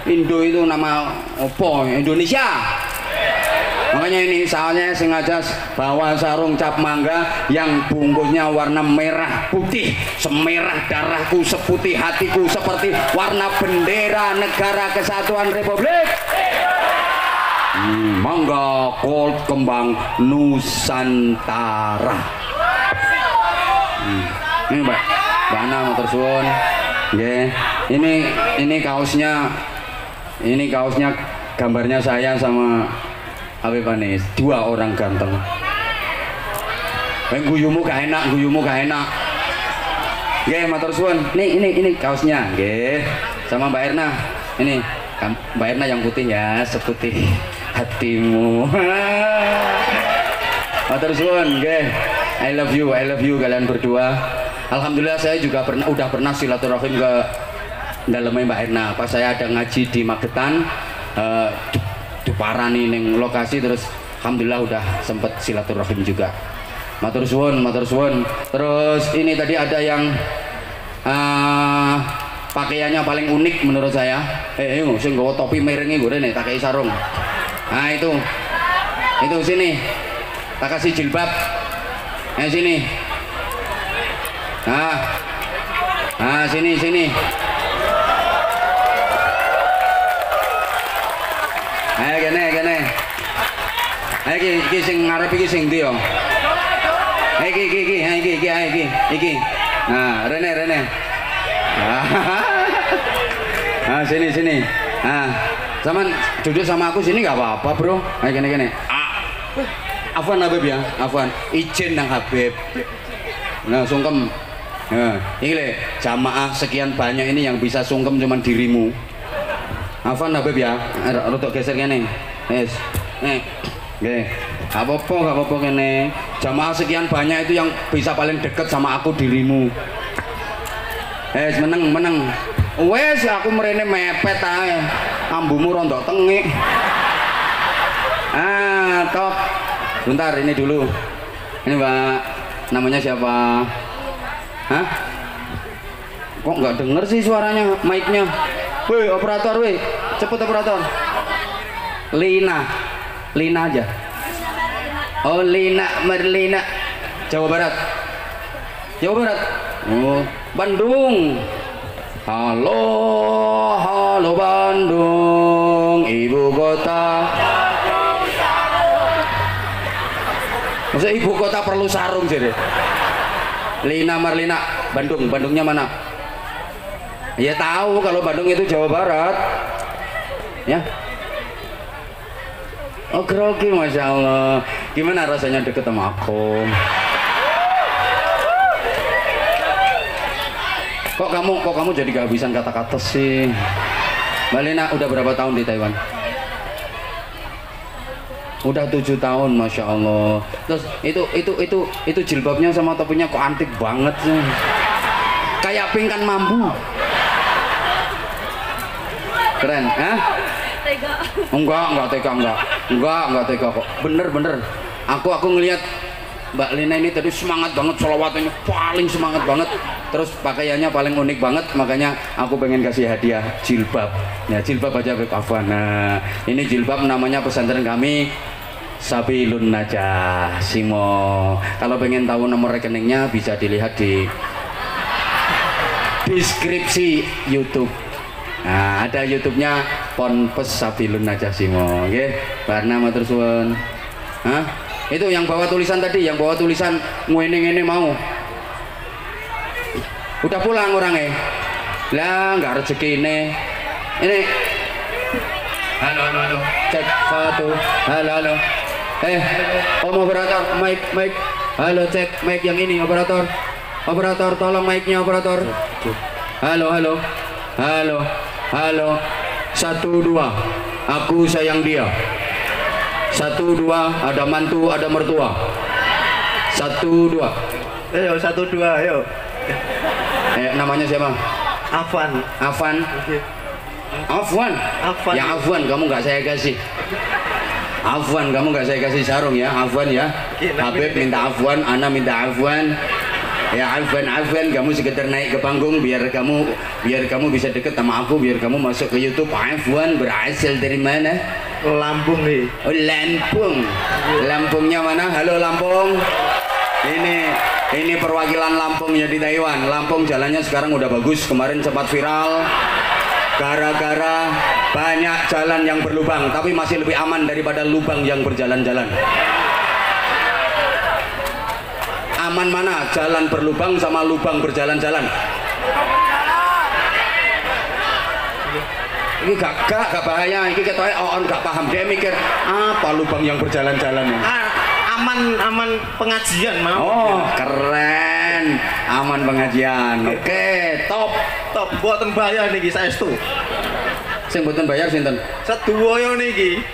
Indo itu nama opo? Indonesia. Makanya ini soalnya sengaja bawa sarung cap mangga yang bungkusnya warna merah putih, semerah darahku, seputih hatiku, seperti warna bendera negara kesatuan Republik mangga gold kembang Nusantara. Ini Mbak Ana motor suwun. Nggih. Ini kaosnya gambarnya saya sama Habib Anis, 2 orang ganteng. Guyumu gak enak. Nggih, matur suwun. Ini kaosnya, nggih. Sama Mbak Erna. Ini Mbak Erna yang putih ya, seputih hatimu. Matur suwun, nggih. I love you kalian berdua. Alhamdulillah saya juga udah pernah silaturahim ke dalamnya Mbak Erna. Pas saya ada ngaji di Magetan, diparani ning lokasi, terus alhamdulillah udah sempet silaturahim juga. Matur suwun. Terus ini tadi ada yang pakaiannya paling unik menurut saya. Sing nggawa topi miringe gue nih, tak kei sarung. Nah itu sini. Tak kasih jilbab. Sini. Nah sini. Gini. Iki sing ngarep iki sing ndi yo? Iki. Nah, Rene. Nah, sini. Nah, zaman duduk sama aku sini nggak apa-apa, Bro. Gini. Afwan Habib ya, Afwan. Izin nang Habib. Nah, sungkem. Nah, ini le, jamaah sekian banyak ini yang bisa sungkem cuman dirimu. Afwan Habib ya, rotok geser kene. Yes. Nih. Nggih. Gak apa-apa kene. Jamaah sekian banyak itu yang bisa paling deket sama aku dirimu. Meneng. Wes aku mrene mepet ae. Ambumu rondok tengik. Tok. Bentar ini dulu. Ini Mbak, namanya siapa? Hah? Kok nggak denger sih suaranya, mic-nya? Woi, operator, woi. Cepet operator. Lina aja. Oh, Merlina. Jawa Barat. Oh, Bandung. Halo Bandung, ibu kota. Masa ibu kota perlu sarung jadi? Lina Marlina, Bandungnya mana? Ya tahu kalau Bandung itu Jawa Barat. Ya. Oh grogi, Masya Allah. Gimana rasanya deket sama aku? Kok kamu jadi kehabisan kata-kata sih? Mbak Lina udah berapa tahun di Taiwan? Udah 7 tahun, Masya Allah. Terus itu jilbabnya sama topinya kok antik banget sih. Kayak pingkan mambu. Keren, hah? Enggak tega kok. Bener. Aku ngelihat Mbak Lina ini tadi semangat banget, sholawatannya paling semangat banget. Terus pakaiannya paling unik banget, makanya aku pengen kasih hadiah jilbab. Ya jilbab aja Beb Afwan. Nah, ini jilbab namanya pesantren kami Sabilun Najah Simo. Kalau pengen tahu nomor rekeningnya bisa dilihat di deskripsi YouTube. Nah, ada YouTube-nya Ponpes Sabilun Najah Simo. Nggih, Barna matur suwun. Hah? Itu yang bawa tulisan tadi, yang bawa tulisan ngene-ngene mau. Udah pulang orangnya. Lah nggak rezeki ini. Halo. Cek satu. Halo. Om operator, mic. Halo, cek mic yang ini operator. Operator, tolong mic-nya operator. Halo. 1 2. Aku sayang dia. 1 2. Ada mantu, ada mertua. 1 2. Ayo 1 2 ayo. Namanya siapa? Afwan. Afwan. Afwan. Yang Afwan kamu nggak saya kasih. Afwan kamu nggak saya kasih sarung ya. Afwan ya. Habib minta Afwan, Ana minta Afwan. Ya Afwan kamu sekedar naik ke panggung biar kamu bisa deket sama aku, biar kamu masuk ke YouTube. Afwan berasal dari mana? Lampung nih. Oh Lampung. Lampungnya mana? Halo Lampung. Ini perwakilan Lampungnya di Taiwan. Lampung jalannya sekarang udah bagus, kemarin sempat viral gara-gara banyak jalan yang berlubang, tapi masih lebih aman daripada lubang yang berjalan-jalan. Aman mana? Jalan berlubang sama lubang berjalan-jalan. Ini gak bahaya, ini ketoknya on gak paham, dia mikir apa lubang yang berjalan-jalan ya? Aman pengajian mau. Oh keren, aman pengajian. Oke, top buatan bayar niki saestu. Sing mboten bayar sinten? Sedoyo niki.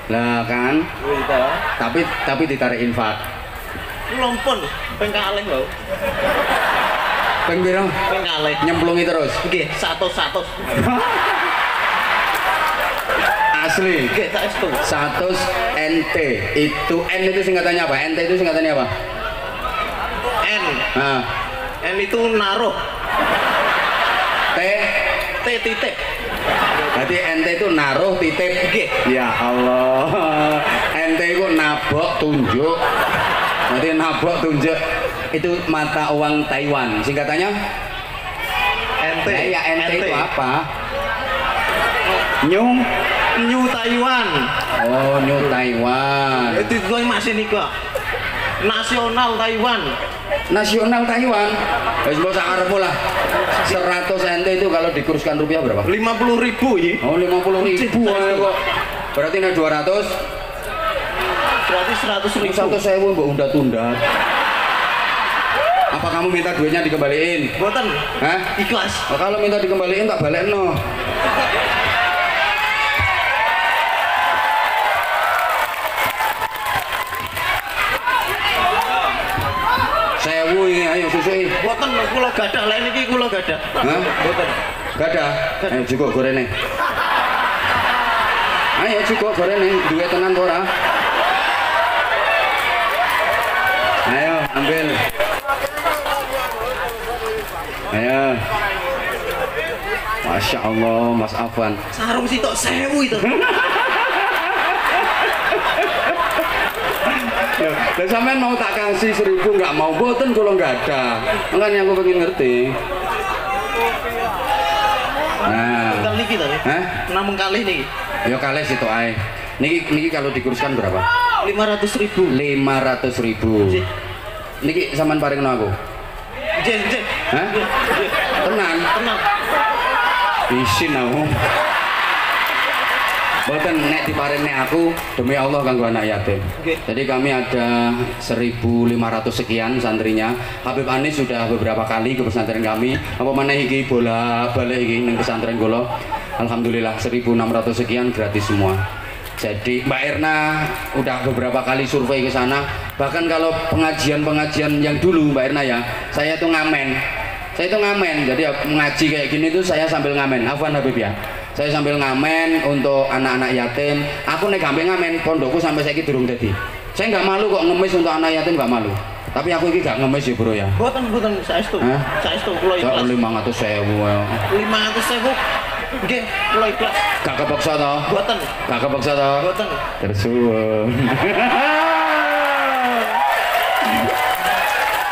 Lah kan. Tapi ditarik infak. Lompon ping kalih lho. Ping pira? Ping kalih. Nyemplungi terus. Nggih, 100. Asli. Nggih, saestu. 100 NT. Itu N itu singkatannya apa? NT itu singkatannya apa? N. Nah. N itu naruh. T titik. Berarti NT itu naruh titip. Nggih. Ya Allah. NT itu nabok tunjuk. Berarti nabok tunjuk itu mata uang Taiwan. Singkatannya? NT. Ya NT itu apa? New Taiwan. Oh, New Taiwan. Itu masih nih kok. Nasional Taiwan. Nasional Taiwan. Wis mbok sak karepmu lah. 100 NT itu kalau dikurskan rupiah berapa? 50.000 ya. Oh, 50.000 ae kok. Berarti nek 200 berarti 100.000. 100.000 mbok unda-tunda. Apa kamu minta duitnya dikembaliin? Boten. Hah? Ikhlas. Oh, kalau minta dikembaliin tak balekno. Sewu ini, ayo susui. Boten kula gadah lain iki kula gadah. Hah? Boten. Gadah. Ayo cukup gorene. Ayo cukup gorene, duwe tenan ora? Ayo ambil. Ayo. Masya Allah Mas Afwan. Sarung sitok 1000 itu. Lah sampean mau tak kasih 1000 nggak mau, boten kula nggak ada. Makanya aku pengen ngerti. Nah. Kali niki to. Hah? Namung kalih niki. Ya kalih situ ae. Niki kalau dikurskan berapa? 500.000. 500.000. Niki sampean paringno aku. Nggih. Hah? Tenang. Isin aku. Boten nek diparingne aku demi Allah kanggo anak yatim. Okay. Jadi kami ada 1.500 sekian santrinya. Habib Anis sudah beberapa kali ke pesantren kami. Apa maneh iki bola-balik iki ning pesantren kula. Alhamdulillah 1.600 sekian gratis semua. Jadi Mbak Erna udah beberapa kali survei ke sana. Bahkan kalau pengajian-pengajian yang dulu Mbak Erna ya, saya tuh ngamen. Jadi mengaji kayak gini tuh saya sambil ngamen. Afwan Habib ya. Saya sambil ngamen untuk anak-anak yatim. Aku nek gampang ngamen pondokku sampai saiki durung dadi. Saya nggak malu kok ngemis untuk anak yatim, nggak malu. Tapi aku ini gak ngemis ya bro ya. Boten saestu. Saestu kula ikhlas. 500.000. 500.000. Nggih, kula ikhlas. Gak kepaksa toh? Boten. Gak kepaksa toh? Boten. Tersuwun.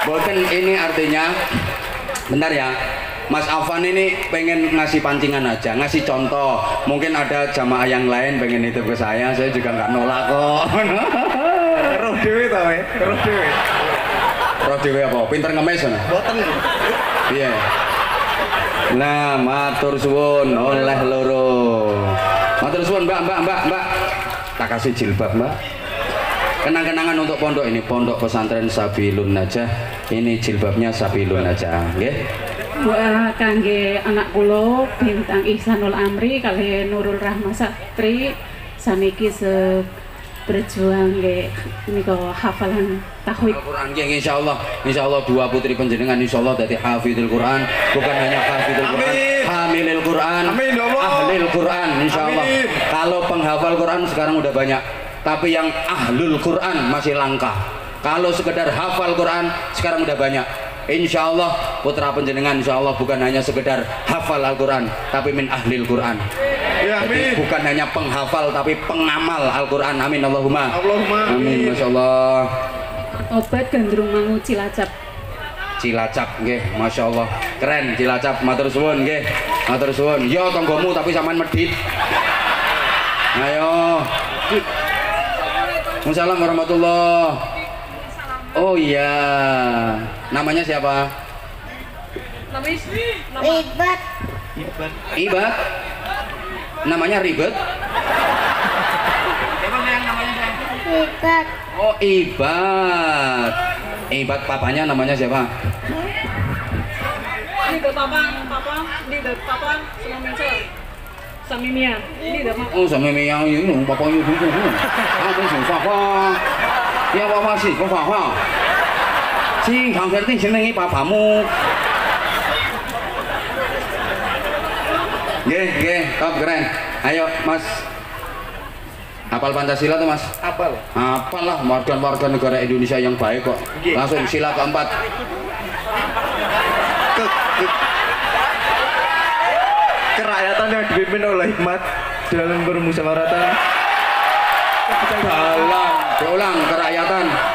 Boten ini artinya bentar ya. Mas Afwan ini pengen ngasih pancingan aja, ngasih contoh. Mungkin ada jamaah yang lain pengen nitip ke saya juga nggak nolak kok. dhewe ta, we. Roh dhewe. Roh dhewe apa? Pinter ngemis ana. Boten. Iya. Nah, matur suwun oleh loro. Matur suwun, Mbak. Tak kasih jilbab, Mbak. Kenang-kenangan untuk pondok ini, Pondok Pesantren Sabilun Najah. Ini jilbabnya Sabilun Najah, nggih. Buat kangge anak kula Bintang Ihsanul Amri kali Nurul Rahma Sakti saniki berjuang nggih nika hafalan tahwid Al-Qur'an nggih insyaallah dua putri panjenengan insyaallah dadi hafizul Qur'an, bukan hanya hafizul Qur'an, hamilul Qur'an, ahlul Qur'an insyaallah. Kalau penghafal Qur'an sekarang udah banyak, tapi yang ahlul Qur'an masih langka. Kalau sekedar hafal Quran sekarang udah banyak. Insya Allah putra penjenengan insya Allah bukan hanya sekedar hafal Al-Quran, tapi min ahlil Quran. Ya, jadi bukan hanya penghafal tapi pengamal Al-Quran. Amin Allahumma. Amin. Masya Allah. Obat gandrung mangu Cilacap. Cilacap nggih, Masya Allah. Keren Cilacap, matur suwun nggih. Matur suwun. Yo tanggomu tapi sampean medhit. Ayo. Assalamualaikum warahmatullahi. Oh iya, namanya siapa? Ribet. Ibad. Namanya Ribet. Ribet. Oh Ibad. Ibad papanya namanya siapa? Ribet papa sama Mincel. Samimia. Oh Samimia ini papanya dulu. Kamu siapa? Ya papa sih, papa. Si Kang Ferti jenenge papamu. Nggih, top keren. Ayo Mas. Hafal Pancasila tuh Mas? Hafal. Hafal lah, warga negara Indonesia yang baik kok. Langsung sila keempat. Kerakyatan yang dipimpin oleh hikmat dalam bermusyawaratan. Ulang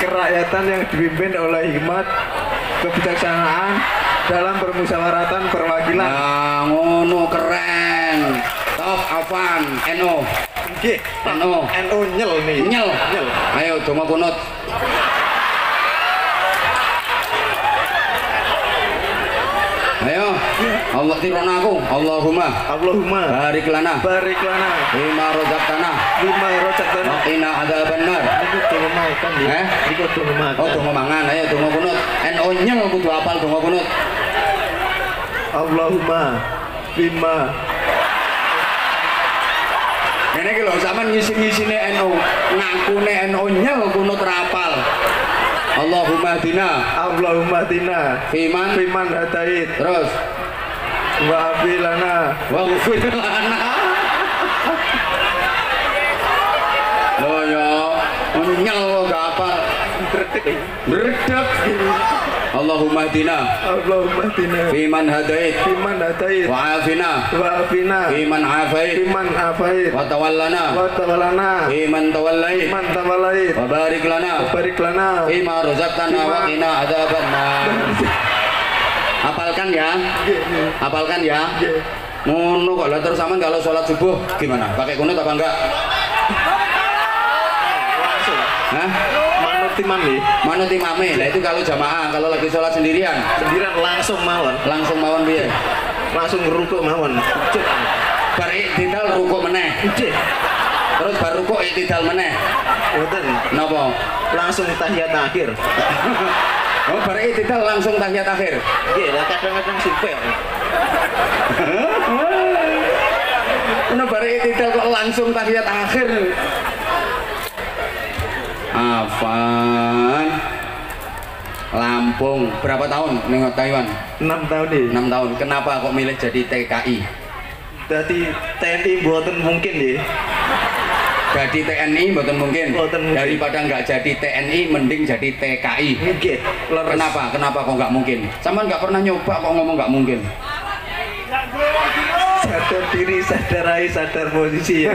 kerakyatan yang dipimpin oleh hikmat kebijaksanaan dalam permusyawaratan perwakilan. Nah, ngono keren. Top Afan NO. Nggih, NO nyel nih. Nyel. Ayo donga kunut. Ayo. Allah tirona aku. Allahumma barik lana bima razaqtana wa qina adzabannar. Iku donga mau kan ya. Iku donga mau. Oh, donga mangan. Ayo donga kunut. NO nyel kudu hafal donga kunut. Allahumma bima. Ini iki lho sampean ngisi-ngisine NO, ngakune NO nyel kunut rapal. Allahumma dina fiman hadait. Terus wa abilana oh ya nyel gak apa berdek. Allahumma dina fiman hadait wa afina fiman afait wa tawallana fiman tawallait wa barik lana fima razaqtana wa qina adzabannar. Hafalkan ya. Ngono kok lah. Terus sampean kalau sholat subuh gimana? Pakai kunut apa enggak? langsung. Hah? Manut imame. Lah itu kalau jamaah, kalau lagi sholat sendirian Langsung mawon piye? Langsung ngerukuk mawon. Bar iktidal rukuk meneh. Terus bar rukuk iktidal meneh. Mboten. Napa? Langsung tahiyat akhir. Oh, bar iktidal langsung tahiyat akhir. Nggih, lah kadang-kadang super. Ono bar iktidal kok langsung tahiyat akhir. Afan Lampung berapa tahun nengok Taiwan? 6 tahun nih. 6 tahun. Kenapa kok milih jadi TKI? Jadi TNI mboten mungkin ya. Jadi TNI mboten mungkin. Mungkin. Daripada nggak jadi TNI mending jadi TKI. Mungkin. Kenapa kok nggak mungkin? Sama nggak pernah nyoba kok ngomong nggak mungkin. Sadar diri, sadar rai, sadar posisi ya.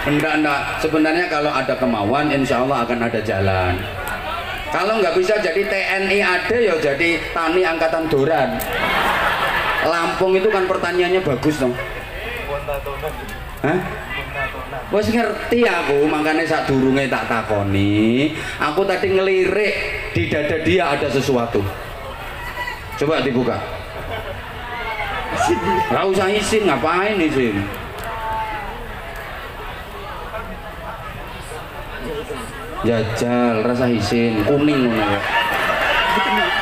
Enggak. Sebenarnya kalau ada kemauan, insya Allah akan ada jalan. Kalau nggak bisa jadi TNI ada, ya jadi Tani Angkatan Doran. Lampung itu kan pertaniannya bagus dong. Hah? Wes ngerti aku, makanya sadurunge tak takoni. Aku tadi ngelirik di dada dia ada sesuatu. Coba dibuka. Nggak usah izin, ngapain izin? Jajal, rasa izin, kuning ngono.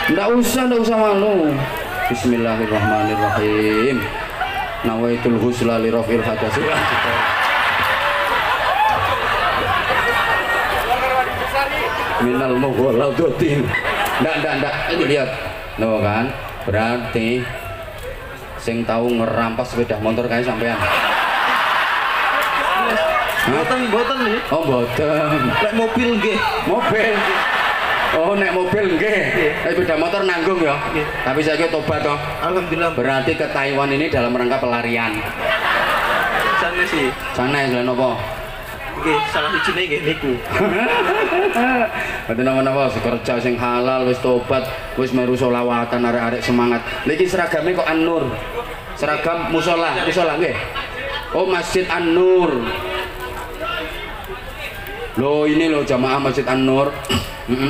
Nggak usah malu. Bismillahirrahmanirrahim. Nawaitul ghusla li rafil hadas. Minal mughalladatin. Ndak. Ini lihat. Loh kan? Berarti sing tahu ngerampas sepeda motor kayak sampean. Boten nih. Oh, boten. Lek mobil nggih. Mobil. Oh, nek mobil nggih. Sepeda motor nanggung ya. Tapi saya tobat toh. Alhamdulillah. Berarti ke Taiwan ini dalam rangka pelarian. Sana sih. Sana yang apa? Nggih, salah sijine nggih niku. Mboten napa-napa, kerja sing halal wis tobat, wis meru selawatan arek-arek semangat. Niki seragame kok An-Nur. Seragam musola nggih. Oh, Masjid An-Nur. Loh, ini loh jamaah Masjid An-Nur.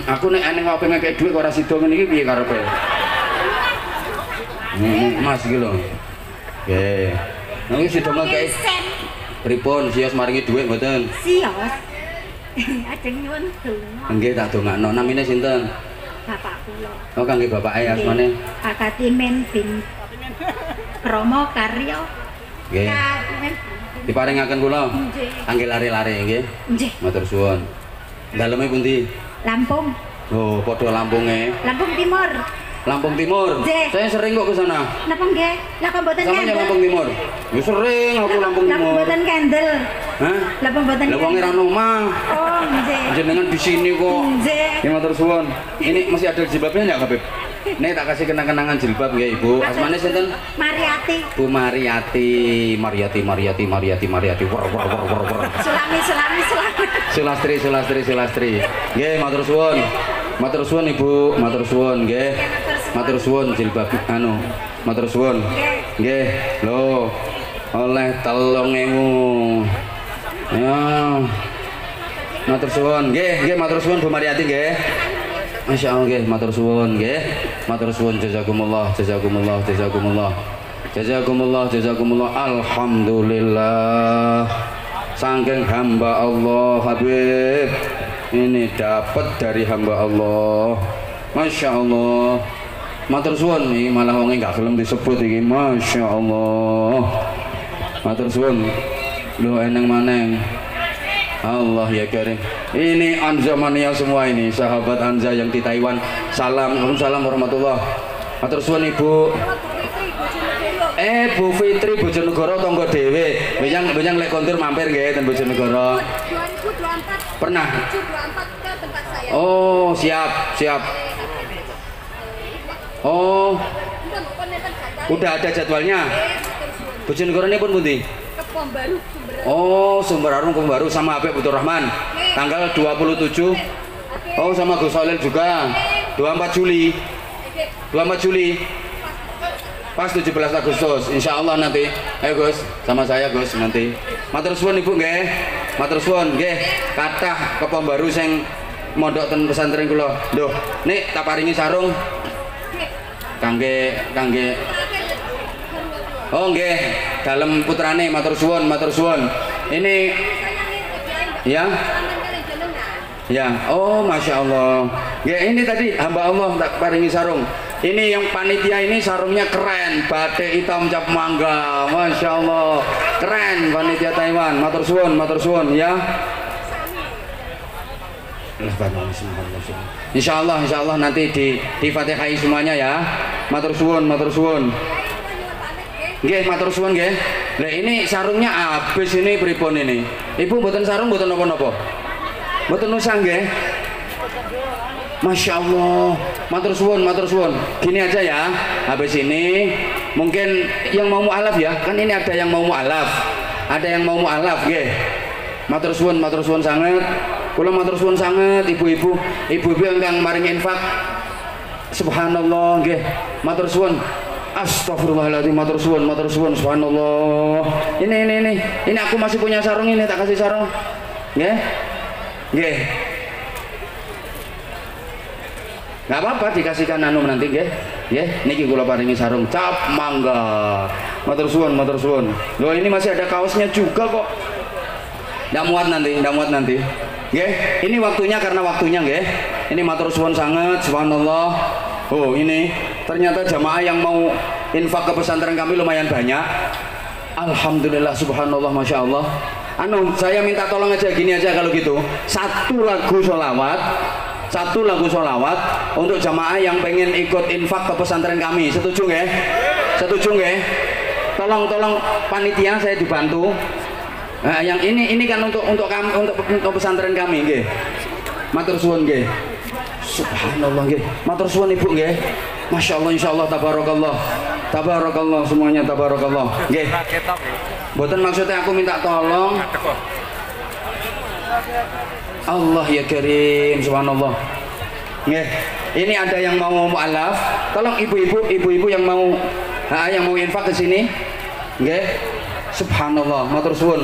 Aku nek aneh wae pengen kayak duit kok ora sida ngene iki piye karepe? Mas iki lho. Nggih. Niki sida ngekek pripun sios maringi dhuwit mboten? Sios. Ajeng nyuwun donga. Nggih tak dongakno. Namine sinten? Bapak kula. Oh kangge bapake asmane. Akatimen bin Kromo Karyo. Nggih. Katimen. Diparingaken kula. Nggih. Kangge lari-lari nggih. Nggih. Matur suwun. Daleme pundi? Lampung. Oh, padha Lampunge. Lampung Timur. Lampung Timur. Nggih. Saya sering kok ke sana. Napa nggih? Lah kok mboten Sampeyan kendel? Lampung Timur. Ya sering aku Lampung Lah Timur. mboten kendel. Hah? Lah mboten. Lah wong ora ono omah. Oh, nggih. Jenengan di sini kok. Nggih. Ya matur suwun. Ini masih ada jilbabnya enggak, Habib? Nih tak kasih kenang-kenangan jilbab ya, Ibu. Asmane sinten? Mariati. Bu Mariati. War. Sulami. Sulastri. Nggih, matur suwun. Matur suwun Ibu, matur suwun nggih. Matur suwun jilbab anu. Matur suwun. Nggih. Lho. Oleh 3.000. Ya. Matur suwun. Nggih, matur suwun Bu Mariati nggih. Masya Allah nggih, matur suwun nggih. Matur suwun jazakumullah. Alhamdulillah. Saking hamba Allah Habib. Ini dapat dari hamba Allah. Masya Allah. Matur suwun nih, malah wong enggak gelem disebut iki. Masya Allah. Matur suwun. Lho eneng maneng. Allah ya Karim. Ini Anza Mania semua ini, sahabat Anza yang di Taiwan. Waalaikumsalam warahmatullah. Matur suwun Ibu. Bu Fitri Bojonegoro tangga dhewe. Benjang lek kontur mampir nggih ten Bojonegoro. 2024. Pernah. 2024 ke tempat saya. Oh, siap. Oh, udah ada jadwalnya. Bojonegoro ini pun pundi? Kebon Baru Sumber. Oh, Sumber Arum Kebon Baru sama Habib Abdul Rahman. Tanggal 27. Oh, sama Gus Solil juga. 24 Juli. 24 Juli. Pas 17 Agustus. Insya Allah nanti. Ayo Gus, sama saya Gus nanti. Matur suwun Ibu nggih. Matur suwun nggih. Kathah Kebon Baru sing mondok ten pesantren kula. Lho, nik tak paringi sarung. Kangge. Oh nggih, dalem putrane matur suwun. Ini ya. Ya, oh Masya Allah. Ya ini tadi hamba Allah tak paringi sarung. Ini yang panitia ini sarungnya keren, batik hitam cap mangga, Masya Allah. Keren panitia Taiwan. Matur suwun ya. Insya Allah nanti di Fatihai semuanya ya. Matur suwun. Nggih, matur suwun nggih. Lah ini sarungnya habis ini pripun ini. Ibu mboten sarung mboten napa-napa. Mboten usah nggih. Masya Allah. Matur suwun. Gini aja ya. Habis ini mungkin yang mau mualaf ya. Kan ini ada yang mau mualaf. Ada yang mau mualaf nggih. Matur suwun sangat. Kula matur suwun sangat ibu-ibu ingkang maring infak. Subhanallah nggih. Matur suwun. Astagfirullahaladzim, matur suwun, subhanallah. Ini aku masih punya sarung ini, tak kasih sarung. Nggih. Nggih. Nggak apa-apa dikasihkan anu nanti nggih. Nggih, niki kula paringi sarung. Cap mangga. Matur suwun. Loh, ini masih ada kaosnya juga kok. Nggak muat nanti. Nggih, ini waktunya karena waktunya nggih. Ini matur suwun sangat, subhanallah. Oh, ini ternyata jamaah yang mau infak ke pesantren kami lumayan banyak. Alhamdulillah, subhanallah, masya Allah. Saya minta tolong aja gini aja kalau gitu. Satu lagu sholawat untuk jamaah yang pengen ikut infak ke pesantren kami. Setuju nggih? Tolong panitia saya dibantu. Nah, yang ini kan untuk pesantren kami nggih. Matur suwun nggih. Subhanallah nggih. Matur suwun Ibu nggih. Masya Allah, insya Allah, tabarakallah semuanya, tabarakallah nggih. Mboten maksudnya aku minta tolong. Allah ya Karim, subhanallah nggih. Ini ada yang mau mu'alaf, tolong ibu-ibu yang mau infak ke sini nggih. Subhanallah, matur suwun.